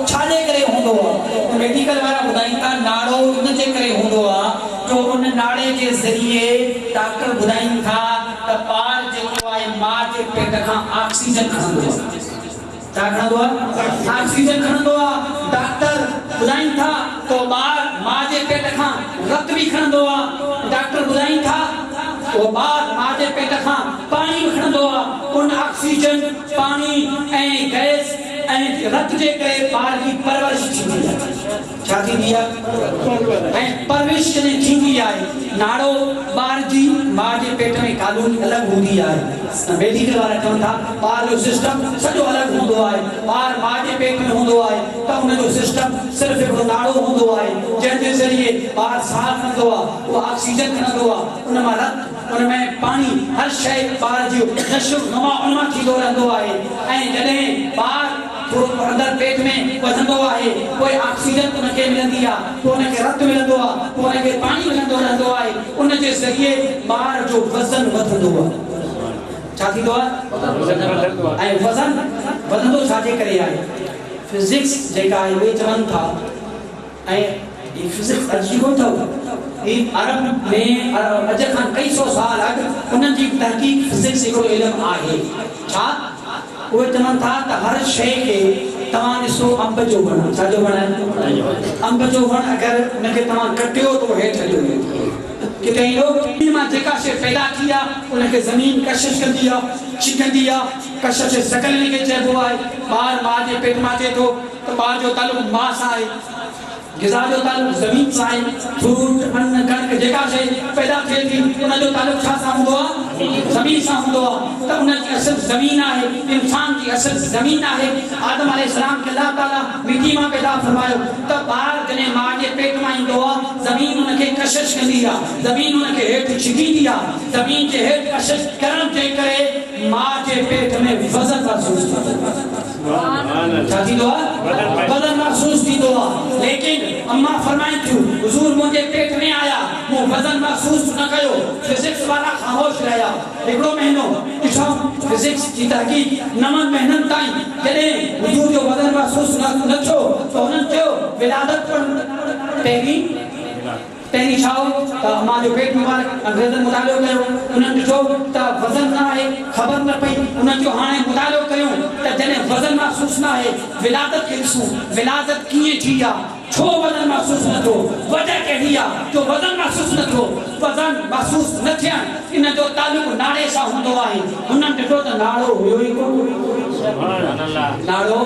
Speaker 1: छाजे करे हूंदो आहे? मेडिकल वारा ॿुधाइनि था नाड़ो इन जे करे हूंदो आहे जो उन नाड़े जे ज़रिए डॉक्टर ॿुधाइनि था त ॿार जेको आहे मां जे पेट खां ऑक्सीजन खणंदो आहे। छा खणंदो आहे? ऑक्सीजन खणंदो आहे। डॉक्टर ॿुधाइनि था तो ॿार मां जे पेट खां रत बि खणंदो आहे। डॉक्टर ॿुधाइनि था वो ॿार मां जे पेट खां पाणी बि खणंदो आहे। उन ऑक्सीजन पाणी ऐं गैस ऐं रत जे करे ॿार जी परवरिश थींदी आहे। छा थींदी आहे? ऐं परवरिश जॾहिं थींदी आहे नाड़ो ॿार जी मां जे पेट में कालून अलॻि हूंदी आहे। मेडिकल वारा चवनि था ॿार जो सिस्टम सॼो अलॻि हूंदो आहे। ॿार मां जे पेट में हूंदो आहे त उन जो सिस्टम सिर्फ़ु हिकिड़ो नाड़ो हूंदो आहे जंहिंजे ज़रिए ॿार साह खणंदो आहे, उहो ऑक्सीजन खणंदो आहे, उन मां रत उन में पाणी हर शइ ॿार जो नशो नुमा उनमा थींदो रहंदो आहे। ऐं जॾहिं ॿार थोरो अंदरि पेट में वधंदो आहे पोइ ऑक्सीजन उनखे मिलंदी आहे, पोइ उनखे रत मिलंदो आहे, पोइ उनखे पाणी मिलंदो रहंदो आहे। उन जे ज़रिए ॿार जो वज़न वधंदो आहे। छा थींदो आहे? ऐं वज़न वधंदो छाजे करे आहे? फिजिक्स जेका आहे उहे चवनि था ऐं ही फिजिक्स अजीब अथव। ही अरब में अॼु खां कई सौ साल अॻु उन्हनि जी तहक़ीक़ फिजिक्स हिकिड़ो इल्मु आहे। छा? उहे चवनि था त हर शइ खे तव्हां ॾिसो अंब जो वणु, छा जो वणु आहे? अंब जो वणु अगरि उनखे तव्हां कटियो त हेठि हलियो वेंदो। किथे ईंदो मां जेका शइ पैदा थी आहे उनखे ज़मीन कशिश कंदी आहे, छिकंदी आहे। कशिश शकल खे चइबो आहे। ॿार मां जे पेट मां अचे थो त ॿार जो तालुक मां सां आहे, ग़िज़ा जो तालुक ज़मीन सां आहे। फ्रूट अन्न कणक जेका शइ पैदा थिए थी उन जो तालुक छा सां हूंदो आहे? ज़मीन सां हूंदो आहे। त उन जी असुल ज़मीन आहे। इंसान जी असुल ज़मीन आहे। आदम अलैहिस्सलाम खे अल्लाह ताला मिटी मां पैदा फरमायो त ॿार जॾहिं मां जे पेट मां ईंदो आहे ज़मीन उनखे कशिश कंदी आहे, ज़मीन उनखे हेठि छिकींदी आहे। ज़मीन जे हेठि कशिश करण जे करे मां जे पेट में वज़न महसूस थींदो आहे। छा थींदो आहे? वज़न महसूस थींदो आहे। लेकिन अम्मा फरमाइनि थियूं हुज़ूर मुंहिंजे पेट में आया, मूं वज़न महसूस न कयो। फिजिक्स वारा ख़ामोश रहिया। हिकिड़ो महीनो ॾिठो फिजिक्स जी तहक़ीक़ 9 महीननि ताईं जॾहिं हुज़ूर जो वज़न महसूस न थियो त हुननि चयो विलादत पहिरीं छा हो त अम्मा जो पेट मुबारक अंग्रेज़नि मुतालो कयो। उन्हनि ॾिठो त वज़न न आहे, ख़बर न पई। उन्हनि जो हाणे मुतालो कयूं त जॾहिं वज़न महसूस न आहे विलादत खे ॾिसूं, विलादत कीअं थी आहे, छो वज़न महसूस न थियो, वजह कहिड़ी आहे जो वज़न महसूस न थियो। वज़न महसूस न थियणु इन जो तालुक नाड़े सां हूंदो आहे। हुननि ॾिठो त नाड़ो हुयो ई कोन। नाड़ो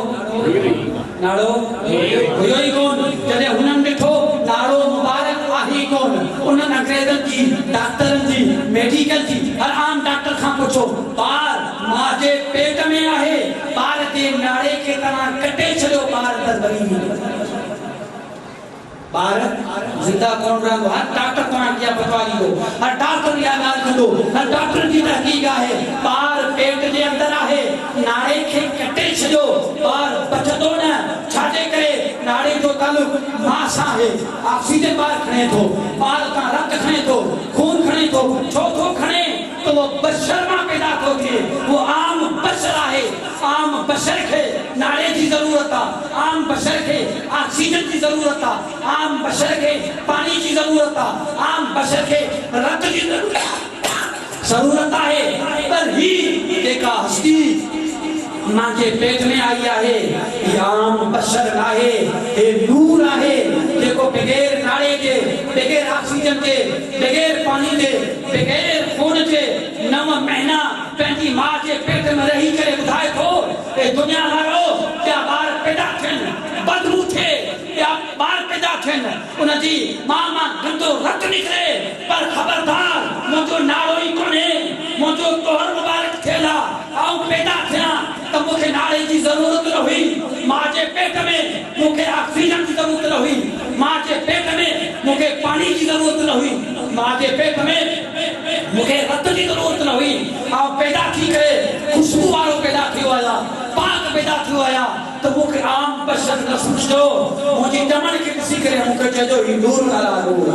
Speaker 1: हुयो ई कोन। जॾहिं हुननि ॾिठो नाड़ो मुबारक आहे ई कोन। उन्हनि अंग्रेज़नि जी, डॉक्टरनि जी, मेडिकल जी हर आम डॉक्टर खां पुछो ॿार मां जे पेट में आहे, ॿार जे नाड़े खे तव्हां कटे छॾियो, ॿार त मरी वेंदो। ॿार ज़िंदा कोन रहंदो। हर डॉक्टर तव्हांखे इहा फतवा ॾींदो, हर डॉक्टर इहा ॻाल्हि कंदो, हर डॉक्टर जी तहक़ीक़ आहे ॿार पेट जे अंदरि आहे, नाड़े खे कटे छॾियो, ॿार बचंदो न। छाजे करे? नाड़े जो तालुक मां सां आहे। ऑक्सीजन ॿार खणे थो, ॿार खां रत खणे थो, खून खणे थो। छो थो खणे? तो वो बशर मां पैदा थो थिए। वो आम बशर आहे। आम बशर खे नाड़े जी ज़रूरत आहे, आम बशर खे ऑक्सीजन जी ज़रूरत आहे, आम बशर खे पानी जी ज़रूरत आहे, आम बशर खे रत जी ज़रूरत आहे। पर ही जेका हस्ती मां जे पेट में आई आहे ही आम बशर नाहे, हे नूर आहे जेको बगैर नाड़े जे, बगैर ऑक्सीजन जे, बगैर पानी जे, बगैर खून जे 9 महीना पंहिंजी मां जे पेट में रही करे ॿुधाए थो ए दुनिया वारो क्या ॿार पैदा थियनि, बदबू थिए या ॿार पैदा थियनि, उनजी मां मां गंदो रत निकिरे, पर ख़बरदार मुंहिंजो नाड़ो ई कोन्हे, मुंहिंजो तोहर मुबारक थियल आहे, आउं पैदा थियां त मूंखे नाड़े जी
Speaker 2: ज़रूरत न हुई, मां जे पेट में मूंखे ऑक्सीजन जी ज़रूरत न हुई, मां जे पेट में मूंखे पानी जी ज़रूरत न हुई, मां जे पेट में मूंखे रत जी ज़रूरत न हुई। ऐं पैदा थी करे खुशबू वारो पैदा थियो आहियां, पाक पैदा थियो आहियां, त मूंखे आम बशर न सम्झो, मुंहिंजी ॼमण खे ॾिसी करे मूंखे चइजो ही नूर अला नूर।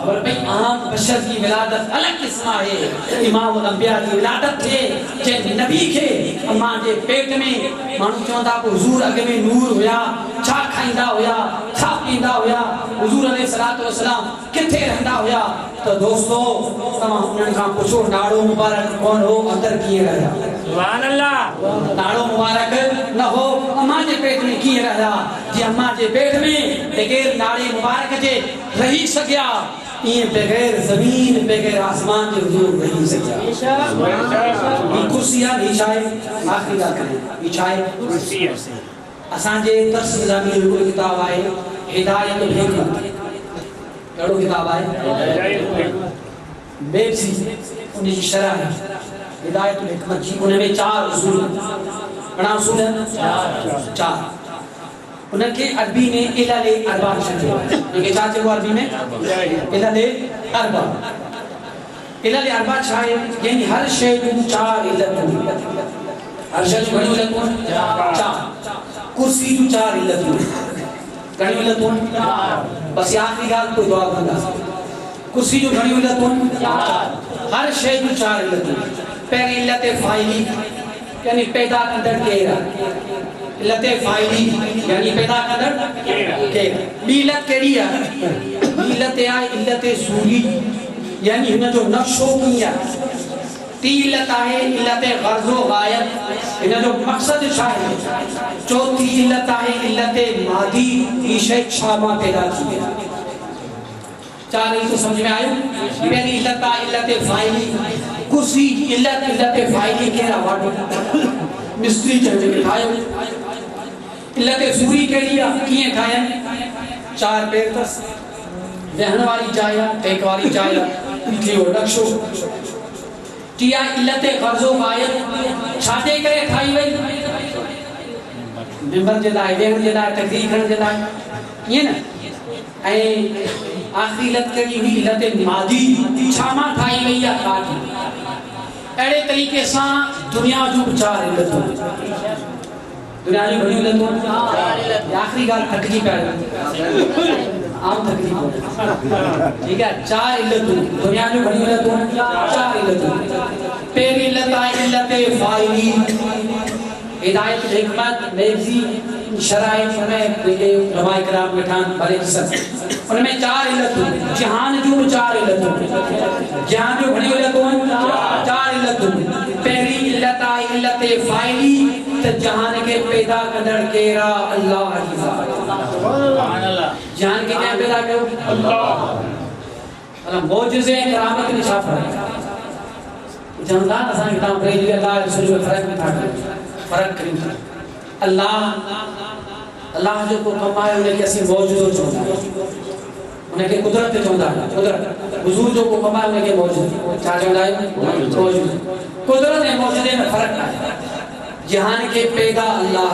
Speaker 2: और भाई आम बशर की विलादत अलग किस्म है। इमाम अंबिया की विलादत थे जे नबी के अम्मा जे पेट में मानू चवंदा को हुजूर अगे में नूर हुया, छा खाइंदा हुया, छा पींदा हुया, हुजूर अलैहि सलातो वसलाम किथे रहंदा हुया। तो दोस्तों तमा उन्हनि खां पुछो नाड़ो मुबारक कौन हो, अंदर कीअं रहिया। सुभान अल्लाह। नाड़ो मुबारक न हो, अम्मा जे पेट में कीअं रहिया। जे अम्मा जे पेट में बगैर नाड़े मुबारक जे रही सकिया, ये बगैर जमीन बगैर आसमान के हुजूर नहीं सकता। ये कुर्सियां बिछाए आखिरी बात करें बिछाए कुर्सी ऐसे असांजे दर्स निज़ामी कोई किताब है हिदायतुल हिकमत, कड़ो किताब है हिदायतुल हिकमत बेबसी उन्हें जी शरह है हिदायतुल हिकमत जी। उनमें 4 उसूल घणा उसूल हैं 4। उनके अरबी में इलाले अरबा चयो इनके छा चयो अरबी में इलाले अरबा। इलाले अरबा छा है यानी हर शय जूं 4 इल्लतूं, हर शय जूं घणियूं इल्लतूं 4। कुर्सी जूं 4 इल्लतूं, घणियूं इल्लतूं 4। बस आखिरी गाल कोई जवाब कंदा। कुर्सी जूं घणियूं इल्लतूं 4, हर शय जूं 4 इल्लतूं। पहिरीं इल्लत फाइली यानी पैदा कंदड़ केरु, इल्लत फाइली यानी पैदा कंदड़ केरु। ॿी इल्लत कहिड़ी आहे, ॿी इल्लत आहे इल्लत ज़ूरी यानी हिन जो नक्शो कीअं आहे। टी इल्लत आहे इल्लत गर्ज़ो गायब, हिन जो मक़सद छा आहे। चौथी इल्लत आहे इल्लत मादी, ही शइ छा मां पैदा थी आहे। 4 तो समझ में आयो। पहली इल्लत आहे इल्लत फाइली, कुर्सी इल्लत फाइली केरा वाटो मिस्त्री चंगे ठायो। इल्लत ज़ूरी कहिड़ी आहे कीअं ठाहिनि 4 पैर तस, वेहण वारी जाइ आहे, टेक वारी जाइ आहे, थियो नक्शो। टिया इल्लत गर्ज़ो गायब छाजे करे ठाही वई, मेंबर जे लाइ वेहण जे लाइ तकरीर करण जे लाइ ईअं न। ऐं आखिरी इल्लत कहिड़ी हुई इल्लत मादी छा मां ठाही वई आहे काठी। अहिड़े तरीक़े सां दुनिया जूं 4 इल्लतूं, दुनिया जी घणियूं इल्लतूं। आखिरी ॻाल्हि थकिजी पिया आम थकिजी ठीक है। 4 इल्लतूं दुनिया जूं घणियूं इल्लतूं 4 इल्लतूं। पहिरीं इल्लत आहे इल्लत फाइली, हिदायत हिकमत बेबसी शराइत में जेके उलमा इकराम वेठान भले सब उनमें 4 इल्लतूं। जहान जूं 4 इल्लतूं, जहान जूं घणियूं इल्लतूं 4 इल्लतूं। पहिरीं इल्लत आहे इल्लत फाइली त जहान के पैदा कंदड़ केरा अल्लाह जी ज़ात। सुभान अल्लाह। जहान के क्या पैदा कयो अल्लाह। अल्लाह मौजज़े करामत में छा फर्क चवंदा असां किताब पढ़ी अल्लाह रसूल में फर्क में था फर्क करियूं। अल्लाह जो को कम आहे उनके असीं मौजूदो चवंदा, उनके कुदरत चवंदा। कुदरत हुजूर जो को कम आहे उनके मौजूद छा चवंदा आहियूं मौजूद। कुदरत ऐं मौजूदे में फर्क आहे। जहान के पैदा अल्लाह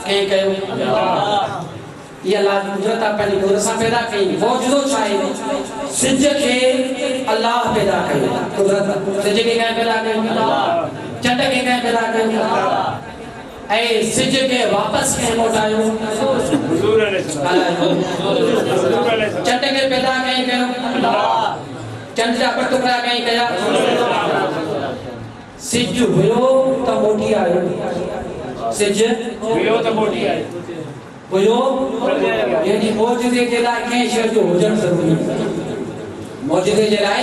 Speaker 2: कंहिं कयो ये अल्लाह की कुदरत आहे, पंहिंजी कुदरत सां पैदा कई। मौजूदो छा आहे सिज खे अल्लाह पैदा कयो, कुदरत सिज खे कंहिं पैदा कयो चंड खे कंहिं पैदा कयो ऐं सिज खे वापसि कंहिं मोटायो हुजूर अलैहि सलाम। चंड खे पैदा कंहिं कयो चंड जा ॿ टुकड़ा कंहिं कया। सिज हुयो त मोटी आयो, सिज हुयो त मोटी आयो हुयो यानी मौजूदे जे लाइ कंहिं शइ जो हुजणु ज़रूरी आहे। मौजूदे जे लाइ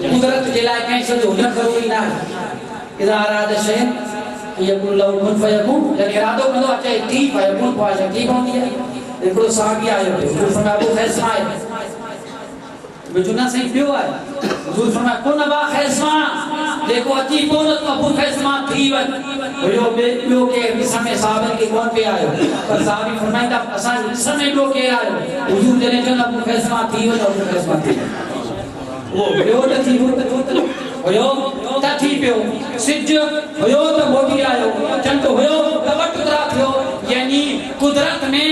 Speaker 2: कुदरत जे लाइ कंहिं शइ जो हुजणु ज़रूरी न आहे। इज़ा अरादा शैअन यकुन लहू कुन फयकुन, जॾहिं इरादो कंदो आहे चए थी फयकुन पोइ थी पवंदी आहे। हिकिड़ो साहबी आयो हुजूर फरमाया अबू ख़ैसमा आहे बिजुना सही पियो आहे। हुजूर फरमाया कुन अबा ख़ैसमा, जेको अची पियो न त अबू ख़ैसमा थी वञ। ॿियो केरु ॾिसण में साहबनि खे कोन पियो आयो, पर साहबी फरमाईंदा असां ॾिसण में ॿियो केरु आयो। हुजूर जॾहिं चवंदा अबू ख़ैसमा थी वञ अबू ख़ैसमा थी वञ। उहो ॿियो त थी वियो हुयो त थी पियो। सिज हुयो त मोटी चंड हुयो त ॿ टुकड़ा थियो यानी कुदरत में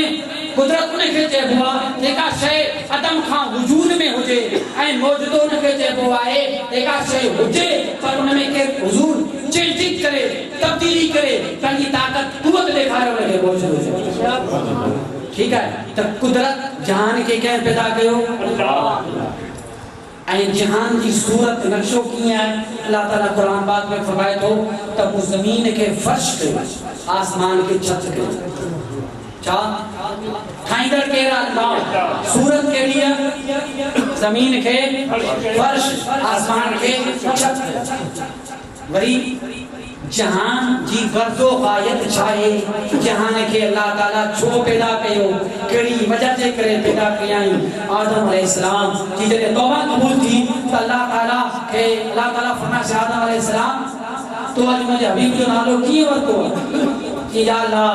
Speaker 2: कुदरत उनखे चइबो आहे जेका शइ अदम खां वजूद में हुजे ऐं मौजूदो उनखे चइबो आहे जेका शइ हुजे पर उन में केरु हुजूर चेंजिंग करे तब्दीली करे पंहिंजी ताक़त कुवत ॾेखारे उनखे मौजूद हुजे ठीकु आहे त कुदरत जहान खे कंहिं पैदा कयो ऐं जहान जी सूरत नक्शो कीअं आहे अल्लाह ताला क़ुरान पाक में फरमाए थो त मूं ज़मीन खे फर्श कयो आसमान खे छत कयो छा ठाहींदड़ केरु आहे अल्लाह सूरत कहिड़ी आहे ज़मीन खे फर्श आसमान खे छत वरी जहान जी गर्दो गायत छा आहे जहान खे अल्लाह ताला छो पैदा कयो कहिड़ी वजह जे करे पैदा कयाई आदम अलैहिस्सलाम जी जॾहिं तौबा क़बूल थी त अल्लाह ताला फरमाए आदम अलैहिस्सलाम तो अॼु मुंहिंजे हबीब जो नालो कीअं वरितो कि या अल्लाह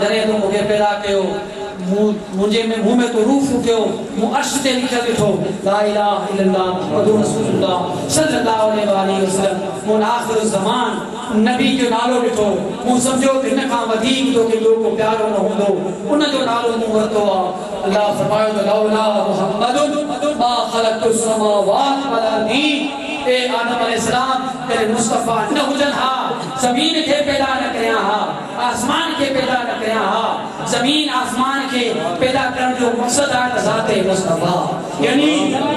Speaker 2: जॾहिं तूं मूंखे पैदा कयो मुझे में मुंह में तो रूह फूकियो मु अर्श ते लिखियल ॾिठो ला इलाहा इल्लल्लाह मुहम्मदुर रसूलुल्लाह सल्लल्लाहु अलैहि वसल्लम मुन आखिर ज़मान नबी जो नालो ॾिठो मु समझो कि हिन खां वधीक तोखे ॿियो को प्यारो न हूंदो उन जो नालो मूं वरितो आहे अल्लाह फरमायो त लौला मुहम्मदुन मा ख़लक़तुस समावात वल अर्दी ए आदम अलैहिस्सलाम तेरे मुस्तफा न हुजन हा ज़मीन के पैदा न कया हा आसमान के पैदा न कया हा ज़मीन आसमान के पैदा करण जो मकसद आहे ज़ाते मुस्तफा यानी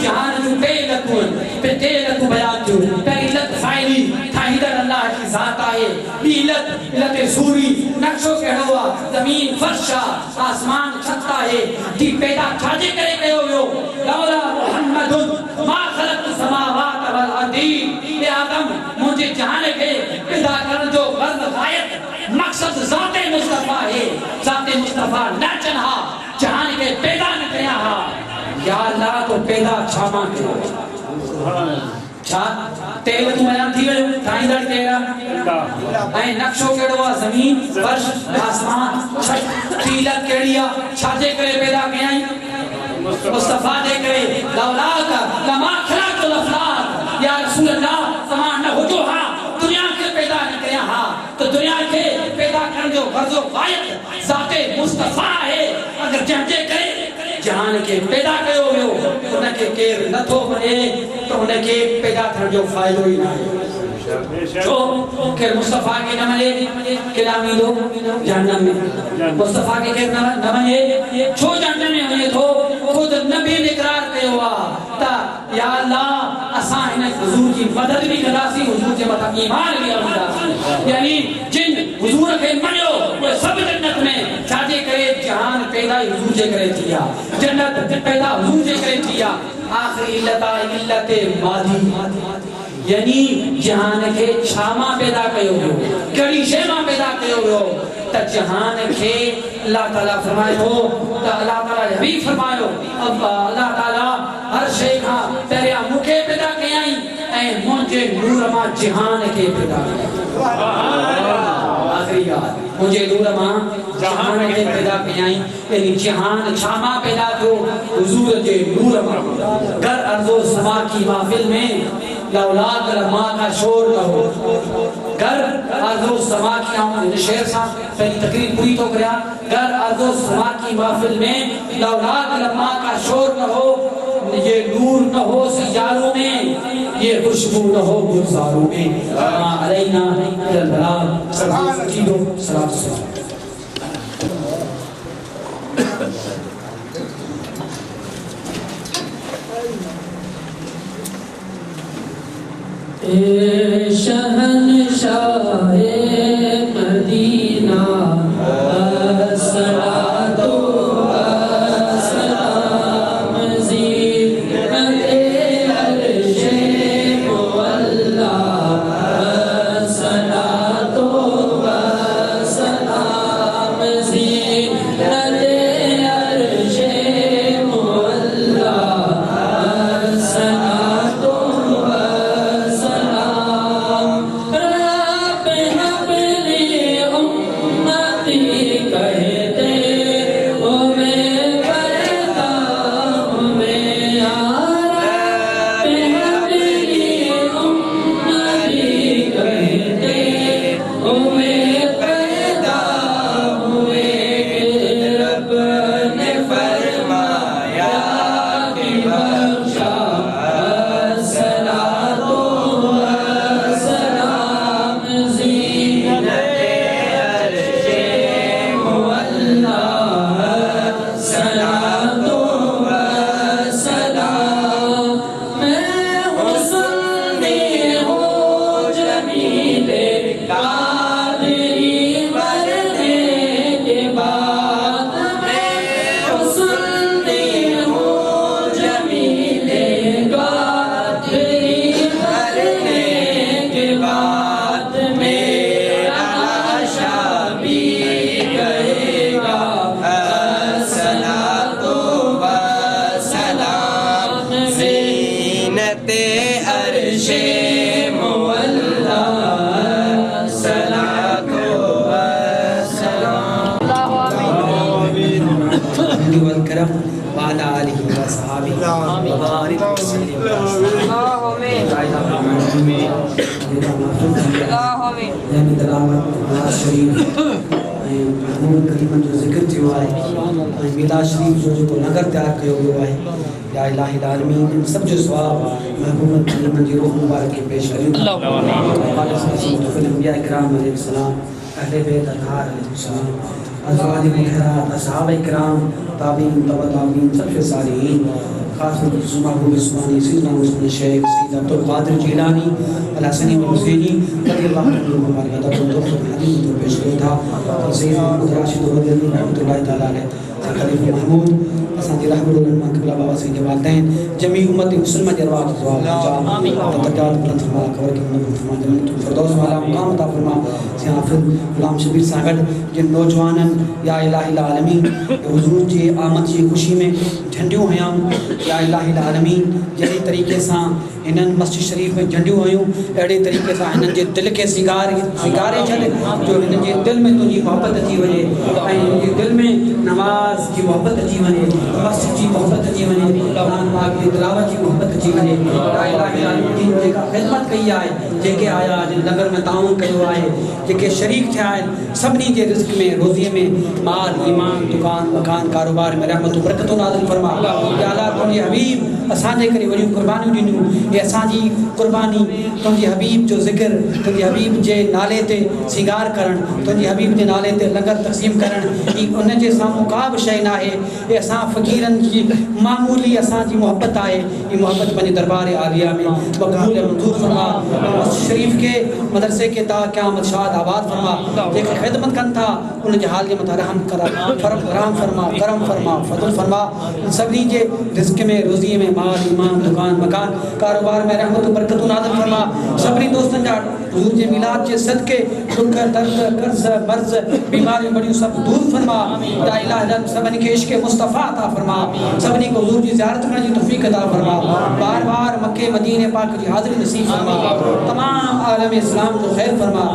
Speaker 2: जहान जो पे लतू बयान जो पहली लत फाइली ठाहींदड़ अल्लाह की ज़ात आहे ॿी लत सूरी नक्शो कहिड़ो आहे ज़मीन फर्श आहे आसमान छत आहे जी पैदा छाजे करे कयो वियो लौला मुहम्मदुन मा ख़लक़तु समावात वल अर्दी ए आदम मुझे जहान के पैदा करण जो गर्द गायत मकसद ज़ाते मुस्तफा है ज़ाते मुस्तफा न चन्हा जहान के पैदा न कया हा या अल्लाह तो पैदा छामा कयो छा तेल तू बयान थी वियो ठाहींदड़ केरु ऐं नक्शो कहिड़ो आहे ज़मीन फर्श आसमान छत कीलत कहिड़ी आहे छाजे करे पैदा कयाई मुस्तफा जे करे लौलाक लमा खलक़तुल अफ़लाक या रसूल अल्लाह तमाम न हुजो हा दुनिया के पैदा न कया हा तो दुनिया के पैदा करण जो गर्ज़ो गायत ज़ाते मुस्तफा है अगर जंहिंजे करे जहान के पैदा कयो वियो उनखे केरु नथो मञे त उनखे पैदा थियण जो फ़ाइदो ई न आहे छो केरु मुस्तफा खे न मञे केॾां वेंदो जहन्नम में मुस्तफा खे केरु न मञे छो जहन्नम में वञे थो खुद नबी ने इकरार कयो आहे त या अल्लाह असां हिन हुजूर जी मदद बि कंदासीं हुजूर जे मथां ईमान बि आणींदासीं यानी जिन हुजूर खे मञियो उहे सभु जन्नत में छाजे करे जहान पैदा ई हुजूर जे करे थी आहे जन्नत पैदा हुजूर जे करे थी आहे आखिरी इल्लत मादी यानी जहान के छामा पैदा कयो वियो कहिड़ी शइ मां पैदा कयो वियो त जहान के अल्लाह ताला फरमाए थो त अल्लाह ताला हबीब फरमायो अल्लाह ताला हर शइ खां पहिरियां मूंखे पैदा कयाई ऐं मुंहिंजे नूर मां जहान खे पैदा कयाई आखिरी ॻाल्हि मुंहिंजे नूर मां जहान खे पैदा कयाई यानी जहान छामा पैदा थियो हुजूर जे नूर मां घर अर्ज़ो समा की महफिल में लौलाक लम्मा का शोर न हो घर अर्ज़ो समा की हम शेर सा पहली तकरीर पूरी तो करया घर अर्ज़ो समा की महफिल में लौलाक लम्मा का शोर न हो ये नूर न हो सियारों में ये खुशबू न हो गुलजारों में अलैना अल्लाह सलाम
Speaker 3: शहंशाहे मदीना अस्सलातो अस्सलाम ज़ीनते अर्शे मुअल्ला अस्सलातो अस्सलाम ज़ीनते अर्शे मुअल्ला अस्सलातो रब कादरी मरने के बाद मैं सुनती हूँ जमीले कादरी मरने के बाद मेरा लाशा भी कहेगा अस्सलातु वस्सलाम ज़ीनते अर्शे मुअल्ला सलातो वस्सलाम
Speaker 1: वल करम वाला आलिहि व सहाबी व बारिक यानी तलावत नवाज शरीफ महमूद करीमन जो ज़िक्र थियो आहे ऐं मिलाद शरीफ जो जेको नगर तयारु कयो वियो आहे या इलाही आलमीन इन सब जो सवाब महमूद करीमन जी रूह मुबारक खे पेश करियूं अंबिया इकराम अलैहिस्सलाम अहले बैत अतहार अलैहिस्सलाम अज़वाज मुतहहरात असहाब इकराम ताबीन तबा ताबीन सबसे सालिहीन खास महबूब उस्मानी सैयदना मुहम्मद शेख सैयद अब्दुल कादिर जिलानी अल हसनी व हुसैनी रज़ियल्लाहु अन्हु मुबारक अदा तो हदीस तो पेश किया था सैयद मोहम्मद राशिद रज़ियल्लाहु रहमतुल्लाहि तआला अलैह खलीफा महमूद असांजे रहबर उलमा क़िबला बाबा साईं जे वालिदैन जमी उम्मत मुस्लिमा जे अरवाह जो आमीन दर्जात बुलंद फरमा खबर के बुलंद फरमा जन्नत फिरदौस वाला मुकाम अता फरमा से हाफिज गुलाम शबीर सां गॾु जिन नौजवाननि या इलाही आलमीन हुजूर जी आमद जी खुशी में झंडियूं हयां या इलाही आलमीन जहिड़े तरीक़े सां हिननि मस्जिद शरीफ में झंडियूं हुयूं अहिड़े तरीक़े सां हिननि जे दिलि खे सिंगारे छॾ जो हिननि जे दिलि में तुंहिंजी मोहबत अची वञे ऐं हिननि जे दिलि में नमाज़ जी मोहबत अची वञे मस्जिद जी मोहबत अची वञे क़ुरान पाक जी तिलावत जी मोहबत अची वञे ला इलाहा इल्लल्लाह जेका ख़िदमत कई आहे जेके आया जिन नगर में ताउन कयो आहे जेके शरीक थिया आहिनि सभिनी जे रिज़्क़ में रोज़ीअ में माल ईमान दुकान मकान कारोबार में रहमत बरकतूं नाज़िल फरमा या अल्लाह तुंहिंजे हबीब असांजे करे वॾियूं क़ुर्बानियूं ॾिनियूं ये असांजी क़ुर्बानी तुंहिंजे हबीब जो ज़िक्र तुंहिंजे हबीब जे नाले ते सिंगार करणु तुंहिंजे हबीब जे नाले ते लंगर तक़सीम करणु ई उन जे साम्हूं का बि शइ न आहे ये असां फ़क़ीरनि जी मामूली असांजी मोहबत आहे ई मोहबत पंहिंजे दरबार आलिया में मक़बूल मंज़ूर फरमा मस्जिद शरीफ के मदरसे के ता क़यामत शाद आबाद फरमा जेके ख़िदमत कनि था उन जे हाल जे मथां रहम फरमा करम फरमा फज़ल फरमा सभिनी जे रिज़्क़ में रोज़ीअ में माल ईमान दुकान मकान कारोबार में रहमत बरकतूं नाज़िल फरमा सभिनी दोस्तनि जा हुजूर जे मिलाद जे सदके दुख दर्द कर्ज़ मर्ज़ बीमारियूं बड़ियूं सब दूर फरमा या इलाही सभिनी खे इश्क़ मुस्तफ़ा अता फरमा सभिनी को हुजूर जी ज़ियारत करण जी तौफ़ीक़ अता फरमा बार बार मक्के मदीने पाक जी हाज़िरी नसीब फरमा तमाम आलम इस्लाम जो ख़ैर फरमा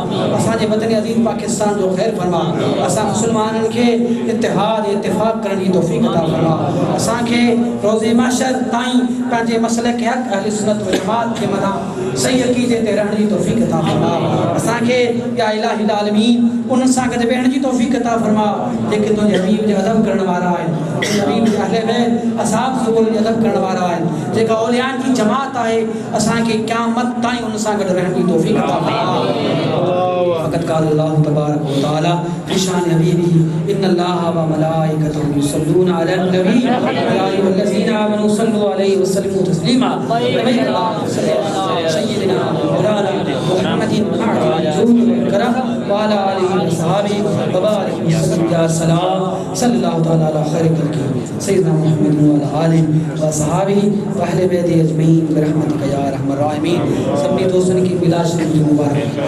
Speaker 1: असांजे वतन अज़ीज़ पाकिस्तान जो ख़ैर फरमा असां मुसलमाननि खे इत्तिहाद इत्तिफ़ाक़ करण जी तौफ़ीक़ अता फरमा असांखे रोज़े महशर ताईं पंहिंजे मसलक हक़ अहले सुन्नत व जमात के मथां सही अक़ीदे ते रहण जी तौफ़ीक़ अता फरमा असांखे या इलाही आलमीन उन्हनि सां गॾु वेहण जी तौफ़ीक़ अता फरमा जेके तुंहिंजे हबीब जे अदब करण वारा आहिनि तुंहिंजे हबीब जे अहले बैत असहाब ज़ुबूर जे अदब करण वारा आहिनि जेका औलियान जी जमात आहे असांखे क़यामत ताईं उन सां गॾु रहण जी तौफ़ीक़ अता फरमा फ़क़त क़ाल अल्लाहु तबारक व तआला फ़ी शान हबीबिही इन्नल्लाह व मलाइकतहु युसल्लूना अलन नबी या अय्युहल्लज़ीना आमनू सल्लु अलैहि व सल्लिमू तस्लीमा सय्यिदना मौलाना मुहम्मदिन अअज़म करम व अला आलिहि व सहाबिहि व बारिक वसल्लम या सलाम सल्लल्लाहु तआला अला खैरि खल्क़ि सय्यिदना मुहम्मदिन व अला आलिहि व सहाबिहि व अहले बैत अजमईन बिरहमतिका या अरहमर राहिमीन सभी दोस्तों की मिलाद शरीफ मुबारक